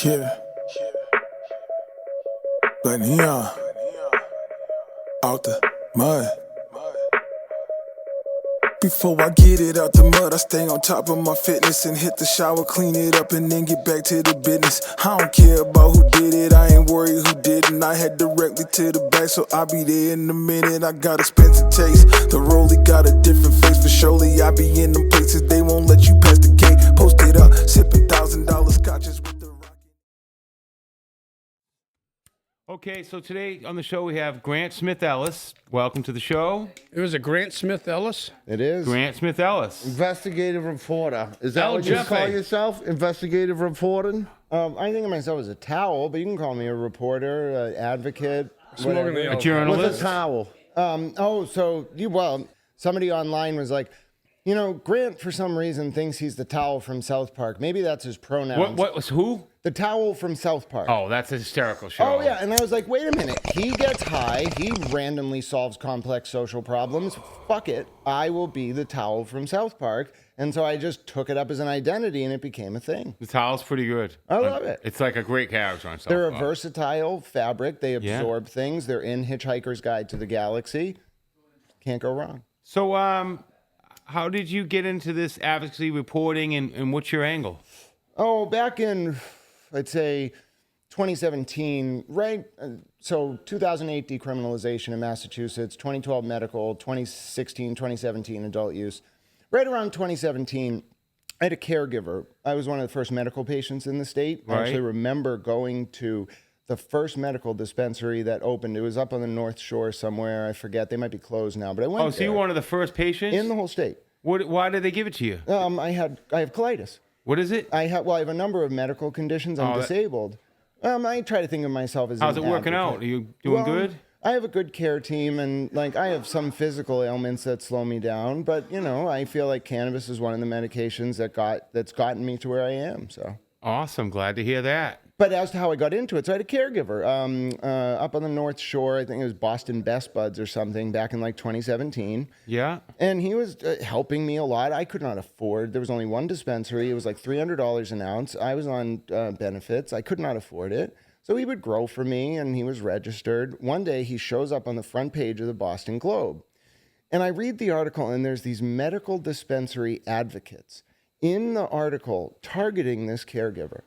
Yeah. But neon out the mud. Before I get it out the mud, I stay on top of my fitness and hit the shower, clean it up, and then get back to the business. I don't care about who did it, I ain't worried who didn't. I head directly to the back, so I'll be there in a minute. I got expensive taste, the rollie got a different face, for surely I be in them places they won't let you pass the gate. Post it up, sipping $1,000 scotches with the rocket. Okay, so today on the show we have Grant Smith Ellis. Welcome to the show. It was a Grant Smith Ellis? It is. Grant Smith Ellis. Investigative reporter. Is that El what you Jefe. call yourself? Investigative reporting? I think of myself as a towel, but you can call me a reporter, an advocate, Smoking the A old- with journalist. a towel. Somebody online was like, you know, Grant for some reason thinks he's the towel from South Park. Maybe that's his pronouns. What was who? The towel from South Park. Oh, that's a hysterical show. Oh, yeah. And I was like, wait a minute. He gets high. He randomly solves complex social problems. Fuck it. I will be the towel from South Park. And so I just took it up as an identity and it became a thing. The towel's pretty good. I love it. It's like a great character on South They're a Park. versatile fabric. They Yeah. absorb things. They're in Hitchhiker's Guide to the Galaxy. Can't go wrong. So, how did you get into this advocacy reporting and what's your angle? Oh, back in, I'd say, 2017, right? So 2008 decriminalization in Massachusetts, 2012 medical, 2016, 2017 adult use. Right around 2017, I had a caregiver. I was one of the first medical patients in the state. I Right. actually remember going to the first medical dispensary that opened. It was up on the North Shore somewhere. I forget. They might be closed now, but I went Oh, so you were one of the first patients? in the whole state. Why did they give it to you? I have colitis. What is it? I have a number of medical conditions. I'm disabled. I try to think of myself as How's it an working out? advocate. Are you doing Well, good? I have a good care team, and I have some physical ailments that slow me down. But I feel like cannabis is one of the medications that's gotten me to where I am. So. Awesome. Glad to hear that. But as to how I got into it, so I had a caregiver up on the North Shore. I think it was Boston Best Buds or something back in 2017. Yeah. And he was helping me a lot. I could not afford. There was only one dispensary. It was like $300 an ounce. I was on benefits. I could not afford it. So he would grow for me, and he was registered. One day, he shows up on the front page of the Boston Globe. And I read the article, and there's these medical dispensary advocates in the article targeting this caregiver.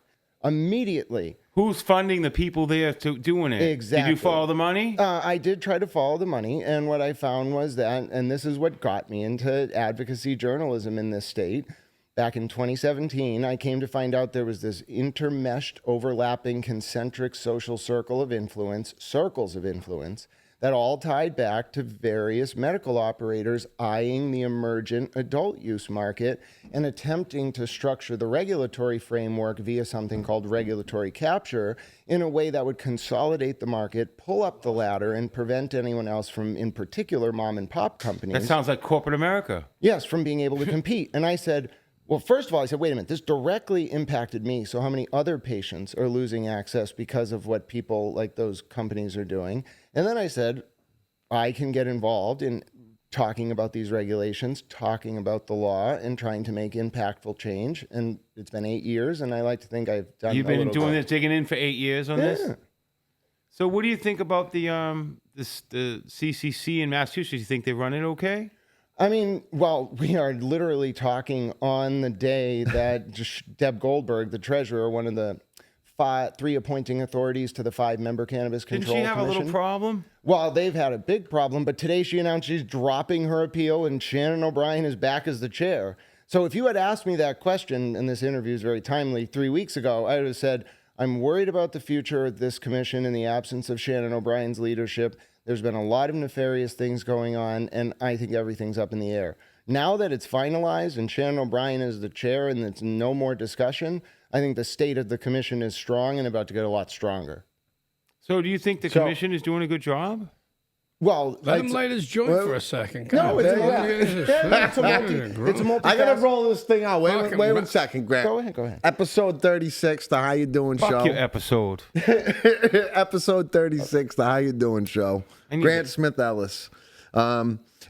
Immediately. Who's funding the people there doing it? Exactly. Did you follow the money? I did try to follow the money, and what I found was that, and this is what got me into advocacy journalism in this state. Back in 2017, I came to find out there was this intermeshed, overlapping, concentric social circles of influence, that all tied back to various medical operators eyeing the emergent adult use market and attempting to structure the regulatory framework via something called regulatory capture in a way that would consolidate the market, pull up the ladder, and prevent anyone else from, in particular, mom and pop companies. That sounds like corporate America. Yes, from being able to compete. And I said, well, first of all, I said, wait a minute, this directly impacted me. So how many other patients are losing access because of what people like those companies are doing? And then I said, I can get involved in talking about these regulations, talking about the law, and trying to make impactful change. And it's been 8 years, and I like to think I've done You've a been little doing bit. this, digging in for 8 years on this? So what do you think about the CCC in Massachusetts? You think they run it okay? I mean, well, we are literally talking on the day that Deb Goldberg, the treasurer, one of the three appointing authorities to the 5-member Cannabis Control Didn't she have Commission. a little problem? Well, they've had a big problem, but today she announced she's dropping her appeal and Shannon O'Brien is back as the chair. So if you had asked me that question, and this interview is very timely, 3 weeks ago, I would have said, I'm worried about the future of this commission in the absence of Shannon O'Brien's leadership. There's been a lot of nefarious things going on, and I think everything's up in the air. Now that it's finalized and Shannon O'Brien is the chair and it's no more discussion, I think the state of the commission is strong and about to get a lot stronger. So do you think the commission is doing a good job? Well, Let him light his joint for a second. No, it's It's a multi. I gotta roll this thing out. Wait Fucking 1 second, Grant. Go ahead. Episode 36, the How You Doing Fuck show. your episode. Episode 36, the How You Doing show. Grant Smith Ellis,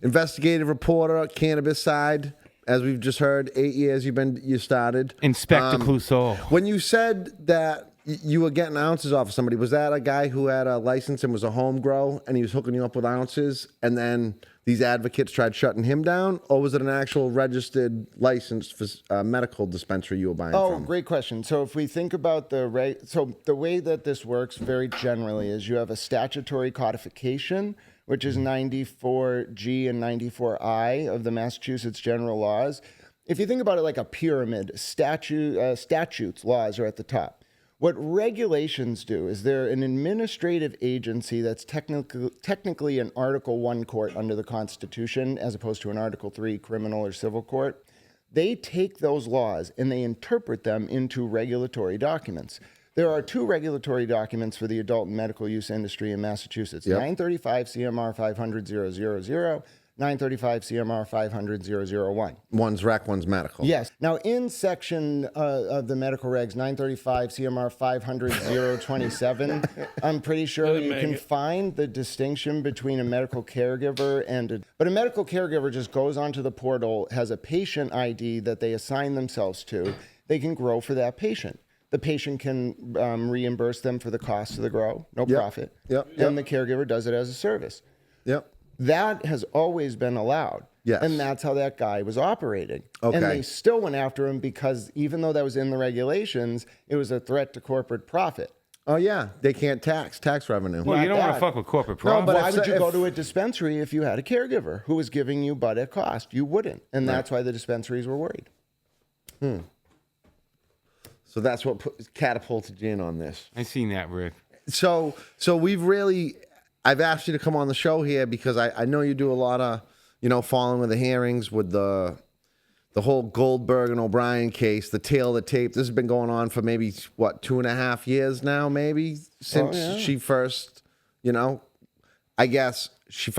investigative reporter, cannabis side. As we've just heard, 8 years you started. Inspector Clouseau. When you said that you were getting ounces off of somebody. Was that a guy who had a license and was a home grow, and he was hooking you up with ounces, and then these advocates tried shutting him down? Or was it an actual registered licensed medical dispensary you were buying from? Oh, great question. So if we think about the way that this works very generally is you have a statutory codification, which is 94G and 94I of the Massachusetts general laws. If you think about it like a pyramid, statutes, laws are at the top. What regulations do is they're an administrative agency that's technically an Article 1 court under the Constitution as opposed to an Article 3 criminal or civil court. They take those laws and they interpret them into regulatory documents. There are 2 regulatory documents for the adult and medical use industry in Massachusetts, 935 CMR 500,000, 935 CMR 500,001. One's rec, one's medical. Yes. Now, in section of the medical regs, 935 CMR 500,027, I'm pretty sure you can find the distinction between a medical caregiver but a medical caregiver just goes onto the portal, has a patient ID that they assign themselves to. They can grow for that patient. The patient can reimburse them for the cost of the grow, no profit. And the caregiver does it as a service. That has always been allowed. Yes. And that's how that guy was operating. Okay. And they still went after him because even though that was in the regulations, it was a threat to corporate profit. Oh, yeah. They can't tax revenue. Well, you don't want to fuck with corporate No, profit. but why would you go to a dispensary if you had a caregiver who was giving you bud at cost? You wouldn't. And that's why the dispensaries were worried. So that's what catapulted you in on this. I seen that, Rick. So I've asked you to come on the show here because I know you do a lot of, following with the hearings with the whole Goldberg and O'Brien case, the tail of the tape. This has been going on for maybe, 2.5 years now, maybe, since she first, I guess she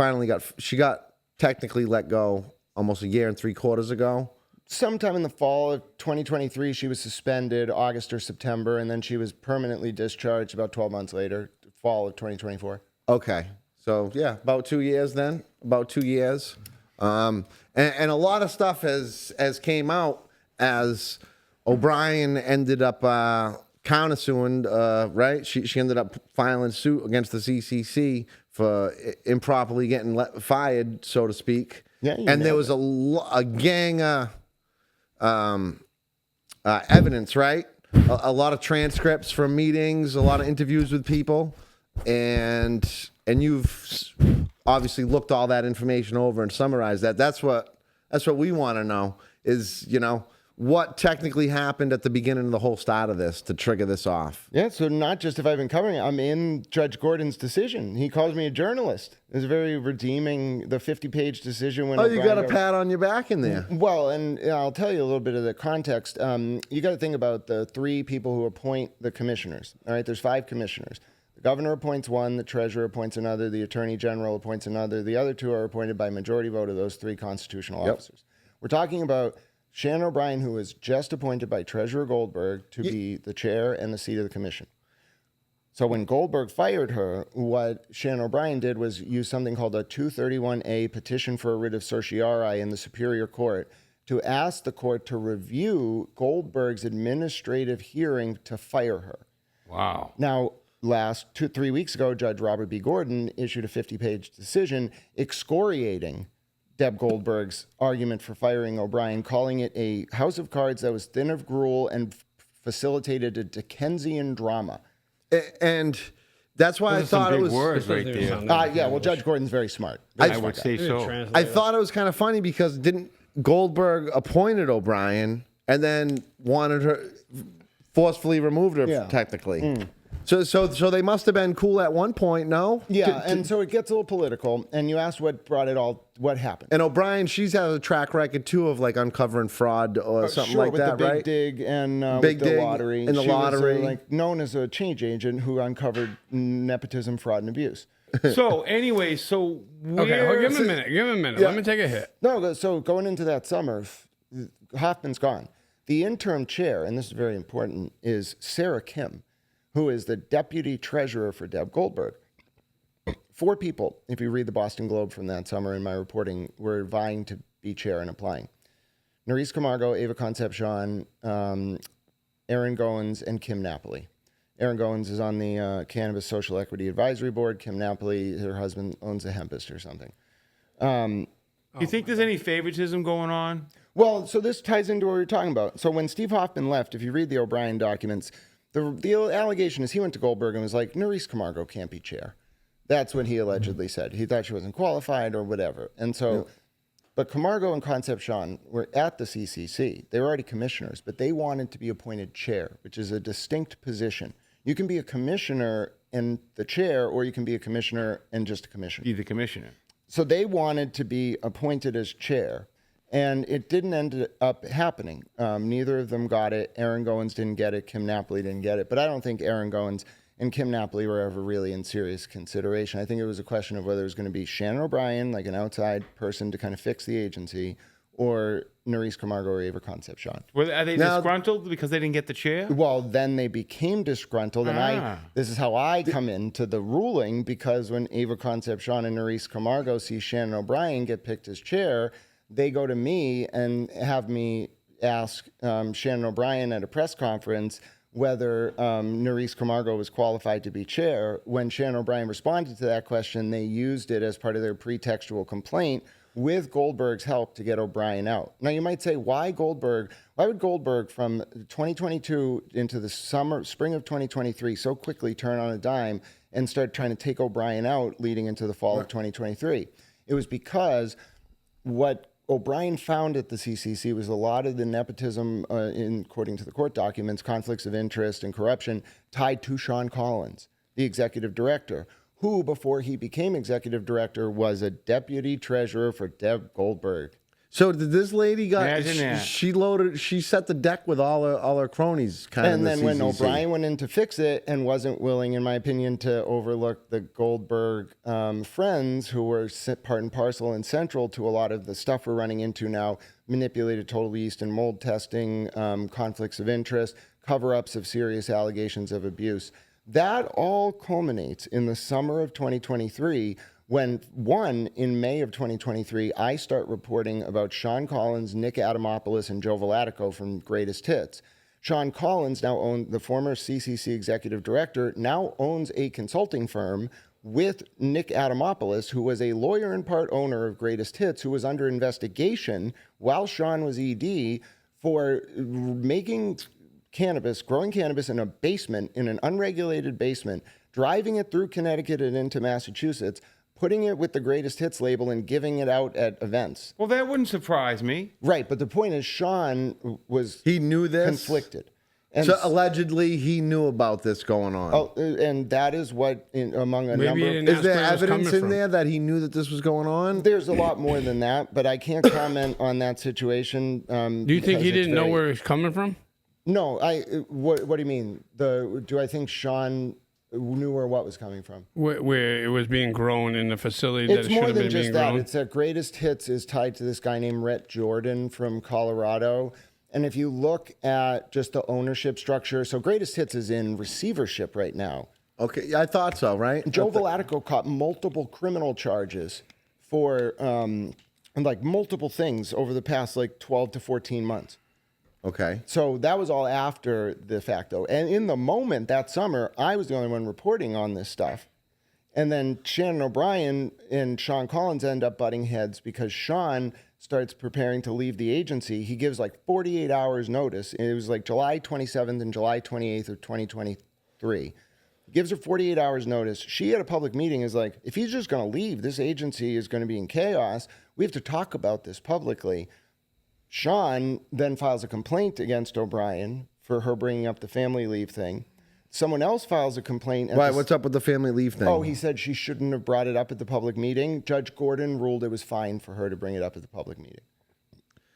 got technically let go almost 1 3/4 years ago. Sometime in the fall of 2023, she was suspended, August or September, and then she was permanently discharged about 12 months later, fall of 2024. Okay. So, yeah, about 2 years then. About 2 years. And a lot of stuff has came out as O'Brien ended up countersuing, right? She ended up filing suit against the CCC for improperly getting fired, so to speak. Yeah, and there was a gang evidence, right? A lot of transcripts from meetings, a lot of interviews with people. And you've obviously looked all that information over and summarized that. That's what we want to know is, what technically happened at the beginning of the whole start of this to trigger this off. Yeah, so not just if I've been covering it, I'm in Judge Gordon's decision. He calls me a journalist. It's very redeeming, the 50-page decision. When you got a pat on your back in there. Well, and I'll tell you a little bit of the context. You got to think about the 3 people who appoint the commissioners. All right, there's 5 commissioners. The governor appoints one, the treasurer appoints another, the attorney general appoints another. The other 2 are appointed by majority vote of those 3 constitutional officers. We're talking about Shannon O'Brien, who was just appointed by Treasurer Goldberg to be the chair and the seat of the commission. So when Goldberg fired her, what Shannon O'Brien did was use something called a 231A petition for a writ of certiorari in the Superior Court to ask the court to review Goldberg's administrative hearing to fire her. Wow. Now, 3 weeks ago, Judge Robert B. Gordon issued a 50-page decision excoriating Deb Goldberg's argument for firing O'Brien, calling it a house of cards that was thin of gruel and facilitated a Dickensian drama. And that's why I thought it was words right there. Yeah, well, Judge Gordon's very smart. I would say so. I thought it was kind of funny because didn't Goldberg appointed O'Brien and then wanted her forcefully removed her technically. So they must have been cool at one point, no? Yeah, and so it gets a little political, and you asked what happened. And O'Brien, she's had a track record, too, of, like, uncovering fraud or something like that, the right? Big Dig and Big with the Dig lottery. and the she lottery. was, known as a change agent who uncovered nepotism, fraud, and abuse. So, anyway, give him a minute. Yeah. Let me take a hit. No, so going into that summer, Hoffman's gone. The interim chair, and this is very important, is Sarah Kim, who is the deputy treasurer for Deb Goldberg. 4 people, if you read the Boston Globe from that summer in my reporting, were vying to be chair and applying. Nerys Camargo, Ava Concepcion, Aaron Goins, and Kim Napoli. Aaron Goins is on the Cannabis Social Equity Advisory Board. Kim Napoli, her husband, owns a hempist or something. You think there's any favoritism going on? Well, so this ties into what we were talking about. So when Steve Hoffman left, if you read the O'Brien documents, the allegation is he went to Goldberg and was like, Nerys Camargo can't be chair. That's what he allegedly said. He thought she wasn't qualified or whatever. And so, but Camargo and Concepcion were at the CCC. They were already commissioners, but they wanted to be appointed chair, which is a distinct position. You can be a commissioner and the chair, or you can be a commissioner and just a commissioner. Be the commissioner. So they wanted to be appointed as chair, and it didn't end up happening. Neither of them got it. Aaron Goins didn't get it. Kim Napoli didn't get it. But I don't think Aaron Goins and Kim Napoli were ever really in serious consideration. I think it was a question of whether it was going to be Shannon O'Brien, like an outside person to kind of fix the agency, or Nerys Camargo or Ava Concepcion. Are they disgruntled because they didn't get the chair? Well, then they became disgruntled, and this is how I come into the ruling, because when Ava Concepcion and Nerys Camargo see Shannon O'Brien get picked as chair, they go to me and have me ask Shannon O'Brien at a press conference whether Nerys Camargo was qualified to be chair. When Shannon O'Brien responded to that question, they used it as part of their pretextual complaint with Goldberg's help to get O'Brien out. Now, you might say, why Goldberg? Why would Goldberg from 2022 into the spring of 2023 so quickly turn on a dime and start trying to take O'Brien out leading into the fall of 2023? It was because what O'Brien found at the CCC was a lot of the nepotism, according to the court documents, conflicts of interest and corruption tied to Sean Collins, the executive director, who, before he became executive director, was a deputy treasurer for Deb Goldberg. So did this lady she set the deck with all her cronies kind of. And then the when CCC. O'Brien went in to fix it and wasn't willing, in my opinion, to overlook the Goldberg friends who were part and parcel and central to a lot of the stuff we're running into now, manipulated total yeast and mold testing, conflicts of interest, cover-ups of serious allegations of abuse. That all culminates in the summer of 2023 when, in May of 2023, I start reporting about Sean Collins, Nick Adamopoulos, and Joe Vlatico from Greatest Hits. Sean Collins, the former CCC executive director, now owns a consulting firm with Nick Adamopoulos, who was a lawyer and part owner of Greatest Hits, who was under investigation while Sean was ED for making growing cannabis in a basement, in an unregulated basement, driving it through Connecticut and into Massachusetts, putting it with the Greatest Hits label and giving it out at events. Well, that wouldn't surprise me. Right, but the point is Sean he knew this? Conflicted. And so allegedly he knew about this going on. Oh, and that is what, among a number of... Is there evidence in there that he knew that this was going on? There's a lot more than that, but I can't comment on that situation. Do you think he didn't know where it was coming from? No, what do you mean? Do I think Sean knew where what was coming from? Where it was being grown in the facility that it should have been being grown? It's more than just that. It's that Greatest Hits is tied to this guy named Rhett Jordan from Colorado. And if you look at just the ownership structure, so Greatest Hits is in receivership right now. Okay, I thought so, right? Joe Vlatico caught multiple criminal charges for multiple things over the past 12 to 14 months. Okay. So that was all after the fact, though. And in the moment that summer, I was the only one reporting on this stuff. And then Shannon O'Brien and Sean Collins end up butting heads because Sean starts preparing to leave the agency. He gives 48 hours notice. It was July 27th and July 28th of 2023. Gives her 48 hours notice. She at a public meeting is like, if he's just going to leave, this agency is going to be in chaos. We have to talk about this publicly. Sean then files a complaint against O'Brien for her bringing up the family leave thing. Someone else files a complaint. Right, what's up with the family leave thing? Oh, he said she shouldn't have brought it up at the public meeting. Judge Gordon ruled it was fine for her to bring it up at the public meeting.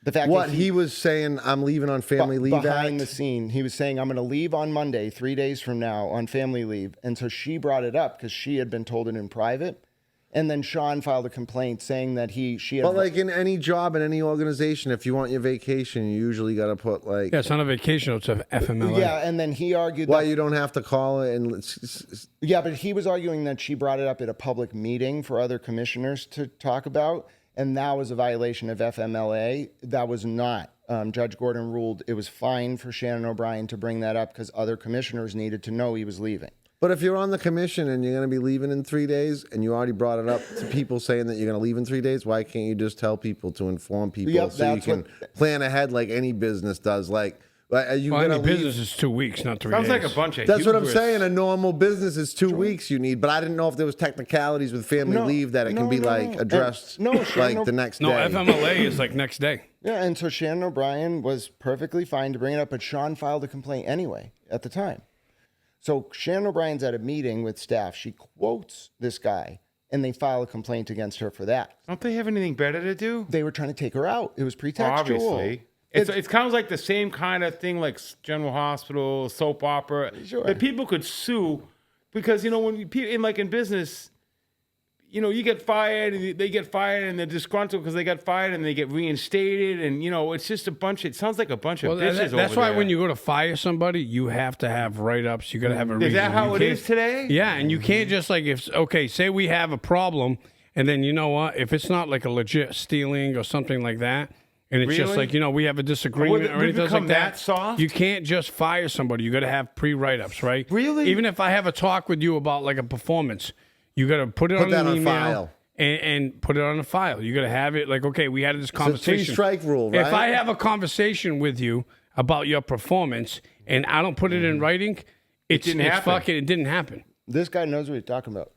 The fact that he was saying, I'm leaving on family leave behind the scene. He was saying, I'm going to leave on Monday, 3 days from now, on family leave. And so she brought it up because she had been told it in private. And then Sean filed a complaint saying that she had... But in any job, in any organization, if you want your vacation, you usually got to put Yeah, it's not a vacation, it's an FMLA. Yeah, and then he argued why you don't have to call it and... Yeah, but he was arguing that she brought it up at a public meeting for other commissioners to talk about. and that was a violation of FMLA. That was not. Judge Gordon ruled it was fine for Shannon O'Brien to bring that up because other commissioners needed to know he was leaving. But if you're on the commission and you're going to be leaving in 3 days, and you already brought it up to people saying that you're going to leave in 3 days, why can't you just tell people to inform people so you can plan ahead like any business does? Like, are you going to leave? Business is 2 weeks, not 3 Sounds days. like a bunch of That's what I'm hubris. saying. A normal business is 2 weeks you need, but I didn't know if there was technicalities with family leave that it can be like addressed like the next No, day. FMLA is like next day. Yeah, and so Shannon O'Brien was perfectly fine to bring it up, but Sean filed a complaint anyway at the time. So Shannon O'Brien's at a meeting with staff. She quotes this guy, and they file a complaint against her for that. Don't they have anything better to do? They were trying to take her out. It was pretextual. Obviously. It's kind of like the same kind of thing like General Hospital, soap opera. Sure. That people could sue because, when in business, you get fired and they get fired and they're disgruntled because they got fired and they get reinstated. And, it's just it sounds like a bunch of bitches That's over why there. when you go to fire somebody, you have to have write-ups. You got to have a reason. Is that how it is today? Yeah, and you can't just say we have a problem, and then you know what? If it's not like a legit stealing or something like that, and it's just Really? like, we have a disagreement or We've anything become like that. that soft? You can't just fire somebody. You got to have pre-write-ups, right? Really? Even if I have a talk with you about like a performance, you got to put it on that an on email. file. And put it on a file. You got to have it like, okay, we had this It's a conversation. 3-strike rule, right? If I have a conversation with you about your performance and I don't put it in writing, it didn't happen. This guy knows what he's talking about.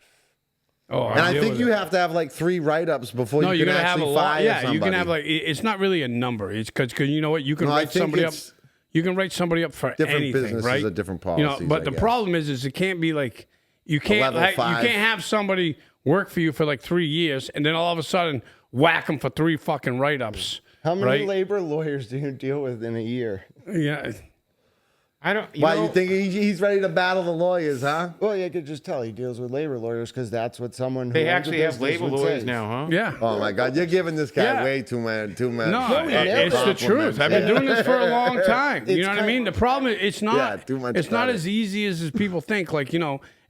Oh, And I think you have to have like 3 write-ups before you can gotta have a actually lot. fire Yeah, somebody. you can have like it's not really a number. It's because you know what you can No, I write think somebody up. it's You can write somebody up for different anything, businesses right? are different policies, But I the guess. problem is it can't be like you can't level 5. you can't have somebody work for you for like 3 years and then all of a sudden whack them for 3 fucking write-ups. How many right? labor lawyers do you deal with in a year? Yeah. I don't. You think he's ready to battle the lawyers, huh? Well, you could just tell he deals with labor lawyers because that's what someone who They owns a actually have business labor would lawyers say. now, huh? Yeah. Oh my God, you're giving this guy Yeah. way too much. No, never. it's the truth. I've been doing this for a long time. You It's know what I mean? The problem is it's not. Yeah, too much it's not credit. as easy as people think. Like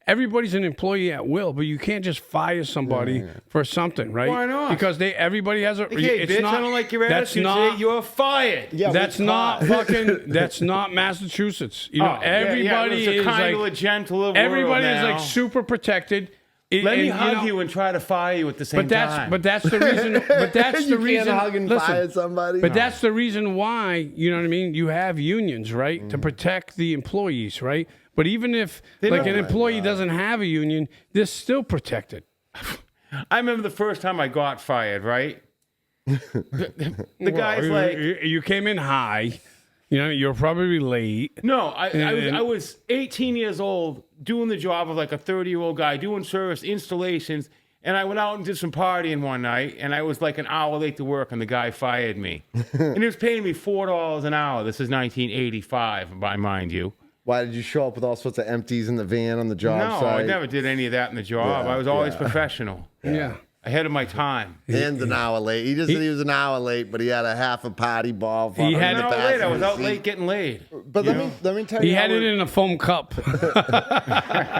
everybody's an employee at will, but you can't just fire somebody for something, right? Why not? Because everybody has a. Okay, it's bitch, not, I don't like your that's attitude not, today. You're fired. Yeah, That's with not cause. fucking. That's not Massachusetts. it's Everybody a is kinder, like. gentler Everybody world is now. like super protected. Let me and, hug you and try to fire you at the same time. But that's the reason. But that's the You reason. can't hug and listen, fire somebody. but that's the reason why, you know what I mean? You have unions, right? Mm. To protect the employees, right? But even if They like don't- an employee doesn't have a union, they're still protected. I remember the first time I got fired, right? The guy's Well, like, you came in high, you're probably late. no, I was 18 years old doing the job of like a 30-year-old guy doing service installations. And I went out and did some partying one night, and I was like an hour late to work, and the guy fired me. And he was paying me $4 an hour. This is 1985, mind you. Why did you show up with all sorts of empties in the van on the job No, site? I never did any of that in the job. Yeah, I was always yeah. professional, Yeah. ahead of my time. And an hour late. He just said he was an hour late, but he had a half a party ball. He had An to hour late, I was out seat. late getting laid. But let me tell you. He how had it we're- in a foam cup.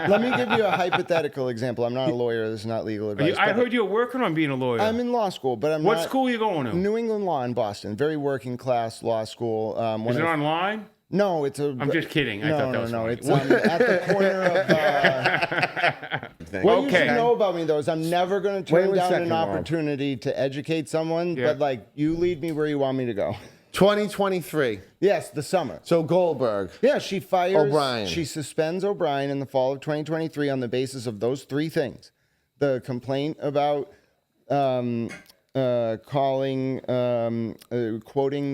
Let me give you a hypothetical example. I'm not a lawyer. This is not legal advice. I but heard you were working on being a lawyer. I'm in law school, but I'm What not. school are you going to? New England Law in Boston. Very working class law school. Is it online? No, it's a. I'm just kidding. I No, thought that no, was no. funny. It's at the corner of. What you Okay. should know about me, though, is I'm never going to Wait turn one down second, an Rob. opportunity to educate someone. Yeah. But like, you lead me where you want me to go. 2023. Yes, the summer. So Goldberg. Yeah, she fires O'Brien. She suspends O'Brien in the fall of 2023 on the basis of those 3 things: the complaint about quoting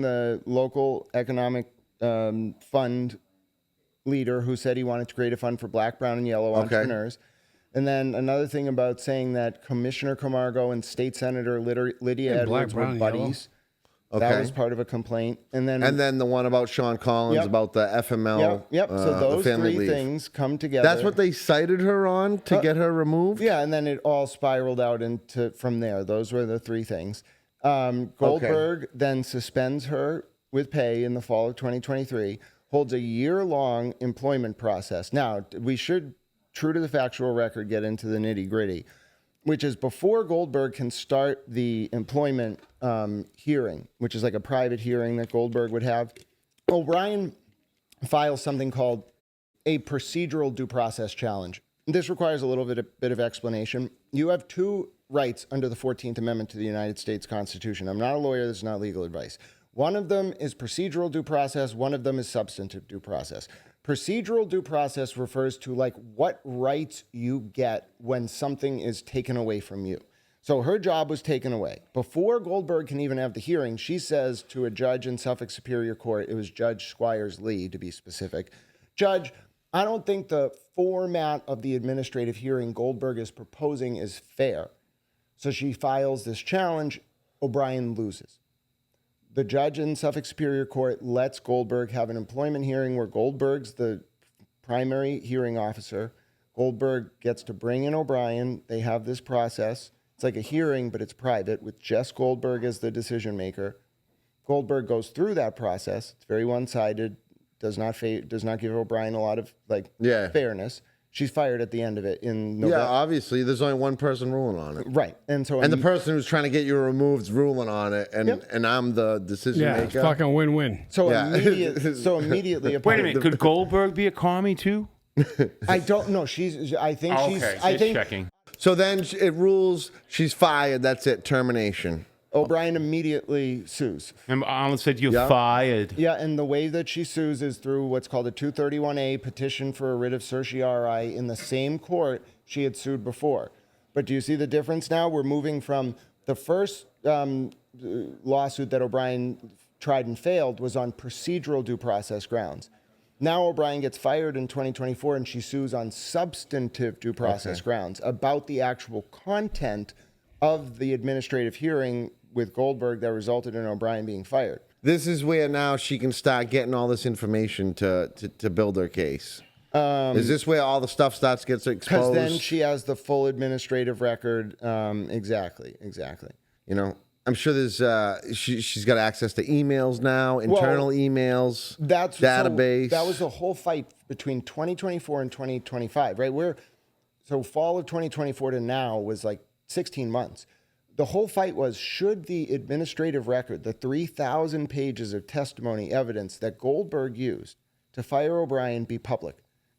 the local economic fund leader who said he wanted to create a fund for black, brown, and yellow entrepreneurs. And then another thing about saying that Commissioner Camargo and State Senator Lydia Black, Edwards brown, were and yellow. buddies. Okay. That was part of a complaint. And then the one about Sean Collins Yep. about the FML. Yep. So the those family 3 leave. things come together. That's what they cited her on to get her removed? Yeah, and then it all spiraled out into from there. Those were the 3 things. Goldberg then suspends her with pay in the fall of 2023, holds a year-long employment process. Now, we should, true to the factual record, get into the nitty-gritty. which is before Goldberg can start the employment hearing, which is like a private hearing that Goldberg would have, O'Brien files something called a procedural due process challenge. This requires a little bit of explanation. You have two rights under the 14th Amendment to the United States Constitution. I'm not a lawyer. This is not legal advice. One of them is procedural due process. One of them is substantive due process. Procedural due process refers to like what rights you get when something is taken away from you. So her job was taken away. Before Goldberg can even have the hearing, she says to a judge in Suffolk Superior Court, it was Judge Squires Lee to be specific, Judge, I don't think the format of the administrative hearing Goldberg is proposing is fair. So she files this challenge. O'Brien loses. The judge in Suffolk Superior Court lets Goldberg have an employment hearing where Goldberg's the primary hearing officer. Goldberg gets to bring in O'Brien. They have this process. It's like a hearing, but it's private with just Goldberg as the decision maker. Goldberg goes through that process. It's very one-sided. Does not give O'Brien a lot of fairness. She's fired at the end of it in November. Yeah, obviously, there's only one person ruling on it. Right. And the person who's trying to get you removed's ruling on it, and I'm the decision maker. It's fucking win-win. So immediately. Wait a minute. Could Goldberg be a commie too? I don't know. I think she's checking. So then it rules she's fired. That's it. Termination. O'Brien immediately sues. And Alan said you're fired. Yeah, and the way that she sues is through what's called a 231A petition for a writ of certiorari in the same court she had sued before. But do you see the difference now? We're moving from the first lawsuit that O'Brien tried and failed was on procedural due process grounds. Now O'Brien gets fired in 2024 and she sues on substantive due process grounds about the actual content of the administrative hearing with Goldberg that resulted in O'Brien being fired. This is where now she can start getting all this information to build her case. Is this where all the stuff gets exposed? Because then she has the full administrative record. Exactly. You know, I'm sure there's she's got access to emails now, internal emails, database. So that was the whole fight between 2024 and 2025, right? So fall of 2024 to now was like 16 months. The whole fight was, should the administrative record, the 3,000 pages of testimony evidence that Goldberg used to fire O'Brien, be public?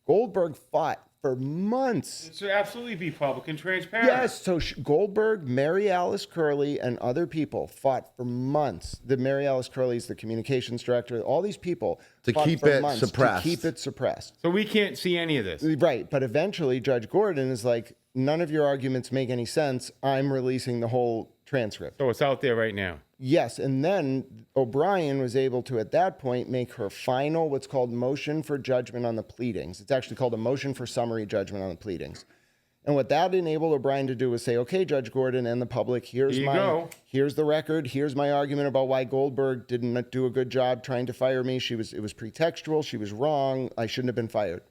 Goldberg fought for months. It should absolutely be public and transparent. Yes, so Goldberg, Mary Alice Curley, and other people fought for months. Mary Alice Curley is the communications director. All these people to keep it suppressed. So we can't see any of this. Right, but eventually Judge Gordon is like, none of your arguments make any sense. I'm releasing the whole transcript. So it's out there right now. Yes, and then O'Brien was able to, at that point, make her final, what's called motion for judgment on the pleadings. It's actually called a motion for summary judgment on the pleadings. And what that enabled O'Brien to do was say, okay, Judge Gordon and the public, here's the record. Here's my argument about why Goldberg didn't do a good job trying to fire me. It was pretextual. She was wrong. I shouldn't have been fired.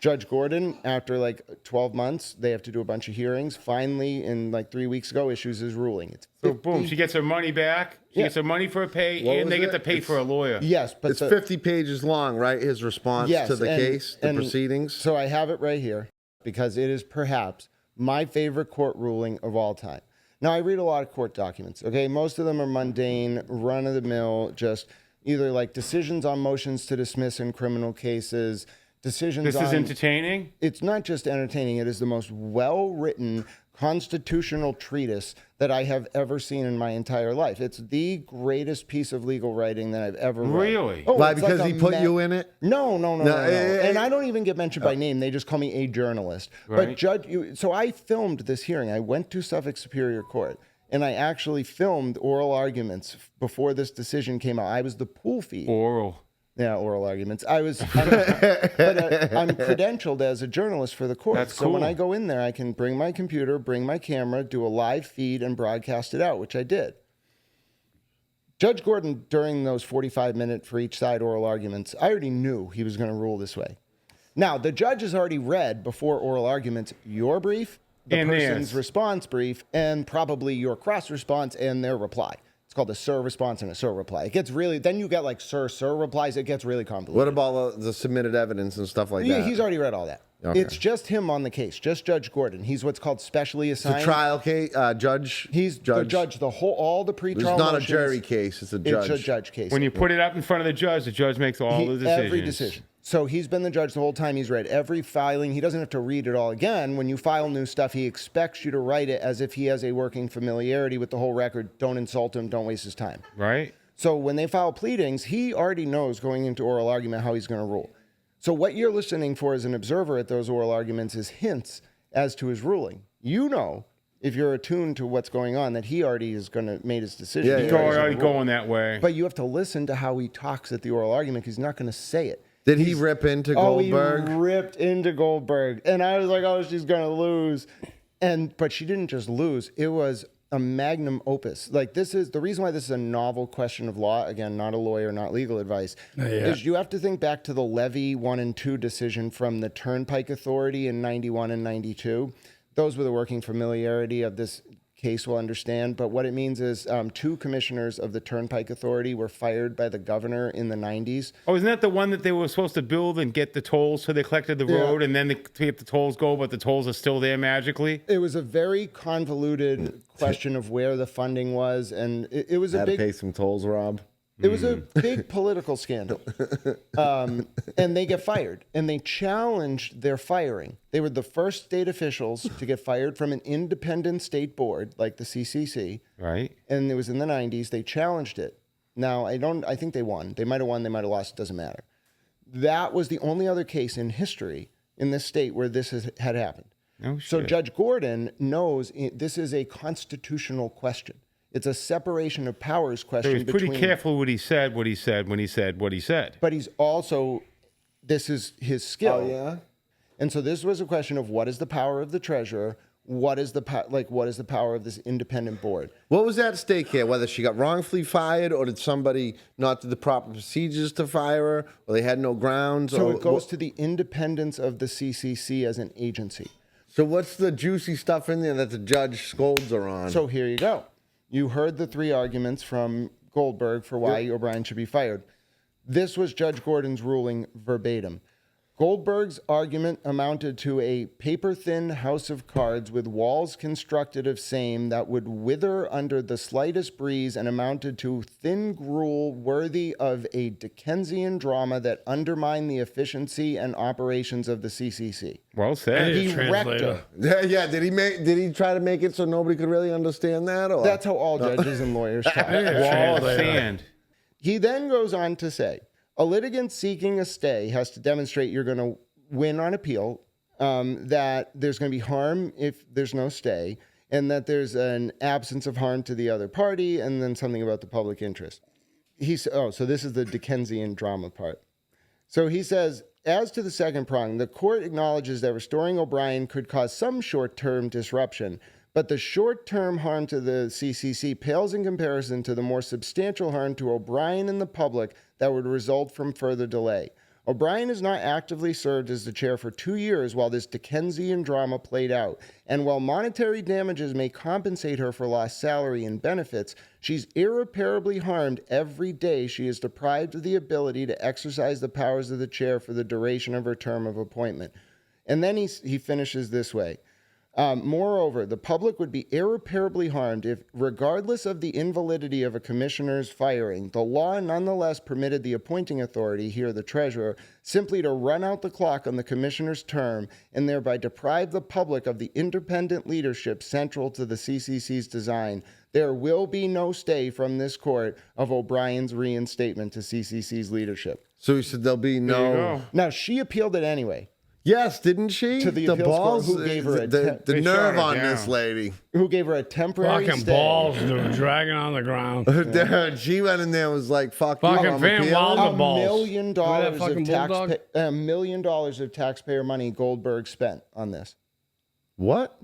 Judge Gordon, after like 12 months, they have to do a bunch of hearings. Finally, in like 3 weeks ago, issues his ruling. So boom, she gets her money back. She gets her money for a pay, and they get to pay for a lawyer. Yes, but it's 50 pages long, right? His response to the case, the proceedings. So I have it right here because it is perhaps my favorite court ruling of all time. Now, I read a lot of court documents, okay? Most of them are mundane, run-of-the-mill, just either like decisions on motions to dismiss in criminal cases, decisions This is entertaining? It's not just entertaining. It is the most well-written constitutional treatise that I have ever seen in my entire life. It's the greatest piece of legal writing that I've ever read. Really? Oh, why? Because he put you in it? No. And I don't even get mentioned by name. They just call me a journalist. Right. But so I filmed this hearing. I went to Suffolk Superior Court, and I actually filmed oral arguments before this decision came out. I was the pool feed. Oral arguments. I'm credentialed as a journalist for the court. That's so cool. when I go in there, I can bring my computer, bring my camera, do a live feed, and broadcast it out, which I did. Judge Gordon, during those 45-minute for each side oral arguments, I already knew he was going to rule this way. Now, the judge has already read before oral arguments your brief, the person's response brief, and probably your cross response and their reply. It's called a sir response and a sir reply. It gets really, then you get like sir replies. It gets really complicated. What about the submitted evidence and stuff like that? He's already read all that. Okay. It's just him on the case, just Judge Gordon. He's what's called specially assigned. It's a trial case, judge. He's the judge. All the pretrial. It's not motions, a jury case. It's a judge. It's a judge case. When you put it up in front of the judge makes all the decisions. Every decision. So he's been the judge the whole time. He's read every filing. He doesn't have to read it all again. When you file new stuff, he expects you to write it as if he has a working familiarity with the whole record. Don't insult him. Don't waste his time. Right. So when they file pleadings, he already knows going into oral argument how he's going to rule. So what you're listening for as an observer at those oral arguments is hints as to his ruling. You know, if you're attuned to what's going on, that he already is going to make his decision. Yeah, He's already going that way. But you have to listen to how he talks at the oral argument because he's not going to say it. Did he rip into Goldberg? He ripped into Goldberg. And I was like, oh, she's going to lose. But she didn't just lose. It was a magnum opus. Like, this is the reason why this is a novel question of law. Again, not a lawyer, not legal advice. Is you have to think back to the Levy 1 and 2 decision from the Turnpike Authority in 91 and 92. Those were the working familiarity of this case will understand. But what it means is 2 commissioners of the Turnpike Authority were fired by the governor in the 90s. Oh, isn't that the one that they were supposed to build and get the tolls so they collected the road and then to get the tolls go, but the tolls are still there magically? It was a very convoluted question of where the funding was, and it was a Had big... to pay some tolls, Rob. It was a big political scandal. And they get fired. And they challenged their firing. They were the first state officials to get fired from an independent state board, like the CCC. Right. And it was in the 90s. They challenged it. Now, I think they won. They might have won, they might have lost, it doesn't matter. That was the only other case in history in this state where this had happened. Oh, So shit. Judge Gordon knows this is a constitutional question. It's a separation of powers question. So he's pretty careful what he said when he said. But he's also, this is his skill. Oh, yeah? And so this was a question of what is the power of the treasurer? What is the power of this independent board? What was at stake here? Whether she got wrongfully fired or did somebody not do the proper procedures to fire her or they had no grounds? So or, it goes to the independence of the CCC as an agency. So what's the juicy stuff in there that the judge scolds her on? So here you go. You heard the 3 arguments from Goldberg for why O'Brien should be fired. This was Judge Gordon's ruling verbatim. Goldberg's argument amounted to a paper-thin house of cards with walls constructed of same that would wither under the slightest breeze and amounted to thin gruel worthy of a Dickensian drama that undermined the efficiency and operations of the CCC. Well said. He wrecked her. Yeah. Did he try to make it so nobody could really understand that? Or That's how all judges and lawyers talk. Wall of sand. He then goes on to say, a litigant seeking a stay has to demonstrate you're going to win on appeal, that there's going to be harm if there's no stay, and that there's an absence of harm to the other party, and then something about the public interest. So this is the Dickensian drama part. So he says, as to the second prong, the court acknowledges that restoring O'Brien could cause some short-term disruption, but the short-term harm to the CCC pales in comparison to the more substantial harm to O'Brien and the public that would result from further delay. O'Brien has not actively served as the chair for 2 years while this Dickensian drama played out, and while monetary damages may compensate her for lost salary and benefits, she's irreparably harmed every day she is deprived of the ability to exercise the powers of the chair for the duration of her term of appointment. And then he finishes this way. Moreover, the public would be irreparably harmed if, regardless of the invalidity of a commissioner's firing, the law nonetheless permitted the appointing authority, here the treasurer, simply to run out the clock on the commissioner's term and thereby deprive the public of the independent leadership central to the CCC's design. There will be no stay from this court of O'Brien's reinstatement to CCC's leadership. So he said there'll be There you no. go. Now, she appealed it anyway. Yes, didn't she? To the appeals balls, court, who gave her the They nerve shot her on down. this lady. Who gave her a temporary Fucking stay. balls, dude, dragging on the ground. Dude, she went in there and was like, "Fuck Fucking you, I'm Van appealing." Wilder. $1 balls. million Remember that fucking bulldog? $1 million of taxpayer money Goldberg spent on this. What?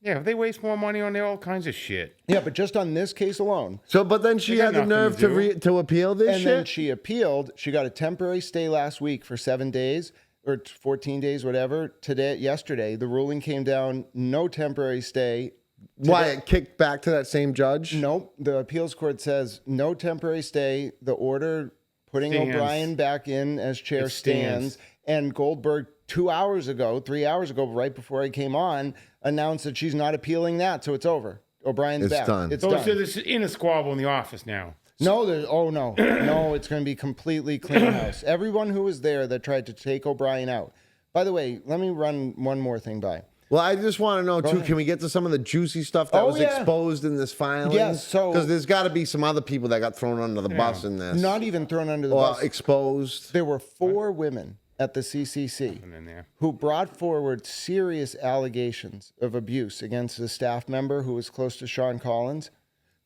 Yeah, they waste more money on all kinds of shit. Yeah, but just on this case alone. So, but then she They got had the nothing nerve to do. to appeal this And then shit. she appealed. She got a temporary stay last week for 7 days or 14 days, whatever. Yesterday, the ruling came down, no temporary stay, Why it kicked back to that same judge? Nope. The appeals court says no temporary stay. The order putting O'Brien back in as chair stands. And Goldberg 3 hours ago, right before I came on, announced that she's not appealing that. So it's over. O'Brien's back. Done. It's So done. there's in a squabble in the office now. No, no, it's going to be completely clean house. Everyone who was there that tried to take O'Brien out. By the way, let me run one more thing by. Well, I just want to know, too, can we get to some of the juicy stuff that was exposed in this filing? Yes, so... Because there's got to be some other people that got thrown under the bus in this. Not even thrown under the bus. Exposed. There were 4 women at the CCC who brought forward serious allegations of abuse against a staff member who was close to Sean Collins.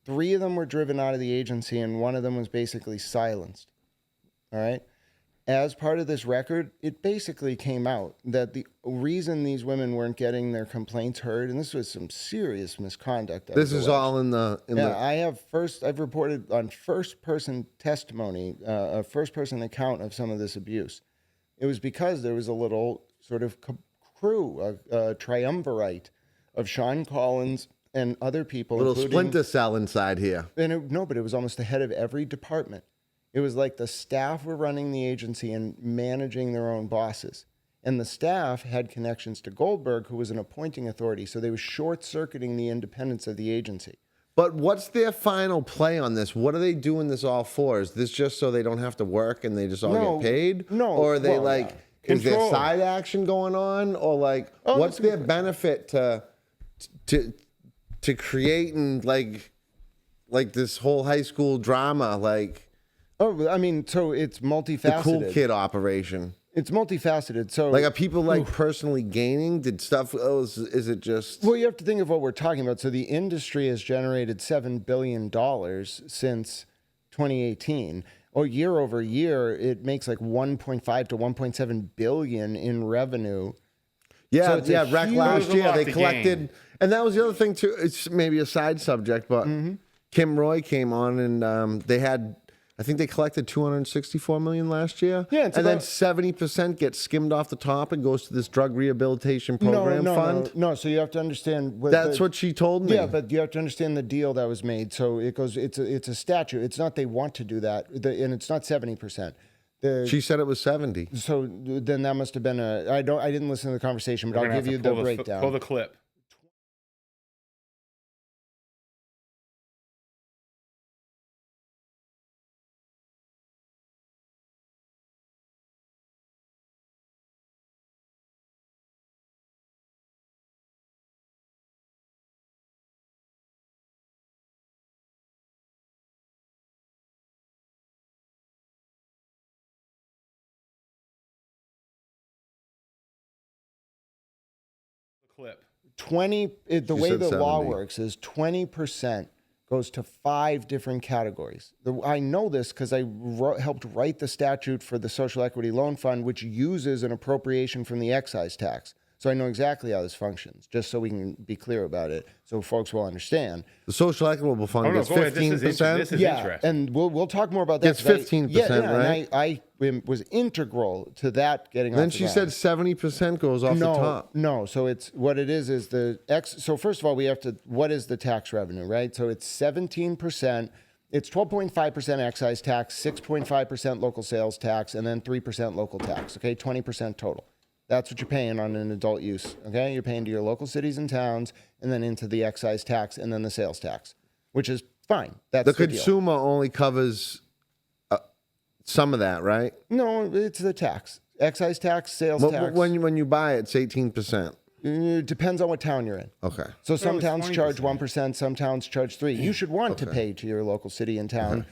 3 of them were driven out of the agency, and 1 of them was basically silenced. All right? As part of this record, it basically came out that the reason these women weren't getting their complaints heard, and this was some serious misconduct. This is all in the... I've reported on first-person testimony, a first-person account of some of this abuse. It was because there was a little sort of crew, a triumvirate of Sean Collins and other people. Little splinter cell inside here. But it was almost the head of every department. It was like the staff were running the agency and managing their own bosses. And the staff had connections to Goldberg, who was an appointing authority. So they were short-circuiting the independence of the agency. But what's their final play on this? What are they doing this all for? Is this just so they don't have to work and they just all get paid? No. Or are they is there side action going on? Or what's their benefit to creating like this whole high school drama? So it's multifaceted. The cool kid operation. It's multifaceted. So, are people personally gaining? Did stuff? Is it just? Well, you have to think of what we're talking about. So the industry has generated $7 billion since 2018. Year over year, it makes like 1.5 to 1.7 billion in revenue. Yeah, Rec last year they collected, and that was the other thing too. It's maybe a side subject, but Kim Roy came on and they had. I think they collected $264 million last year. Yeah, and then 70% gets skimmed off the top and goes to this drug rehabilitation program fund. No, so you have to understand. That's what she told me. Yeah, but you have to understand the deal that was made. So it goes. It's a statute. It's not they want to do that, and it's not 70%. She said it was 70. So then that must have been I didn't listen to the conversation, but I'll give you the breakdown. Pull the clip. Clip. The way the law works is 20% goes to 5 different categories. I know this because I helped write the statute for the Social Equity Loan Fund, which uses an appropriation from the excise tax. So I know exactly how this functions, just so we can be clear about it, so folks will understand. The Social Equitable Fund gets 15%. This is interesting. And we'll talk more about that. It's 15%, right? And I was integral to that getting. Then she said 70% goes off the top. No, so it's what it is the So first of all, we have to. What is the tax revenue, right? So it's 17%. It's 12.5% excise tax, 6.5% local sales tax, and then 3% local tax. Okay, 20% total. That's what you're paying on an adult use, okay? You're paying to your local cities and towns, and then into the excise tax, and then the sales tax, which is fine. That's the consumer only covers some of that, right? No, it's the tax. Excise tax, sales tax. When you buy it, it's 18%. It depends on what town you're in. Okay. So some towns charge 1%, some towns charge 3%. You should want to pay to your local city and town. Okay.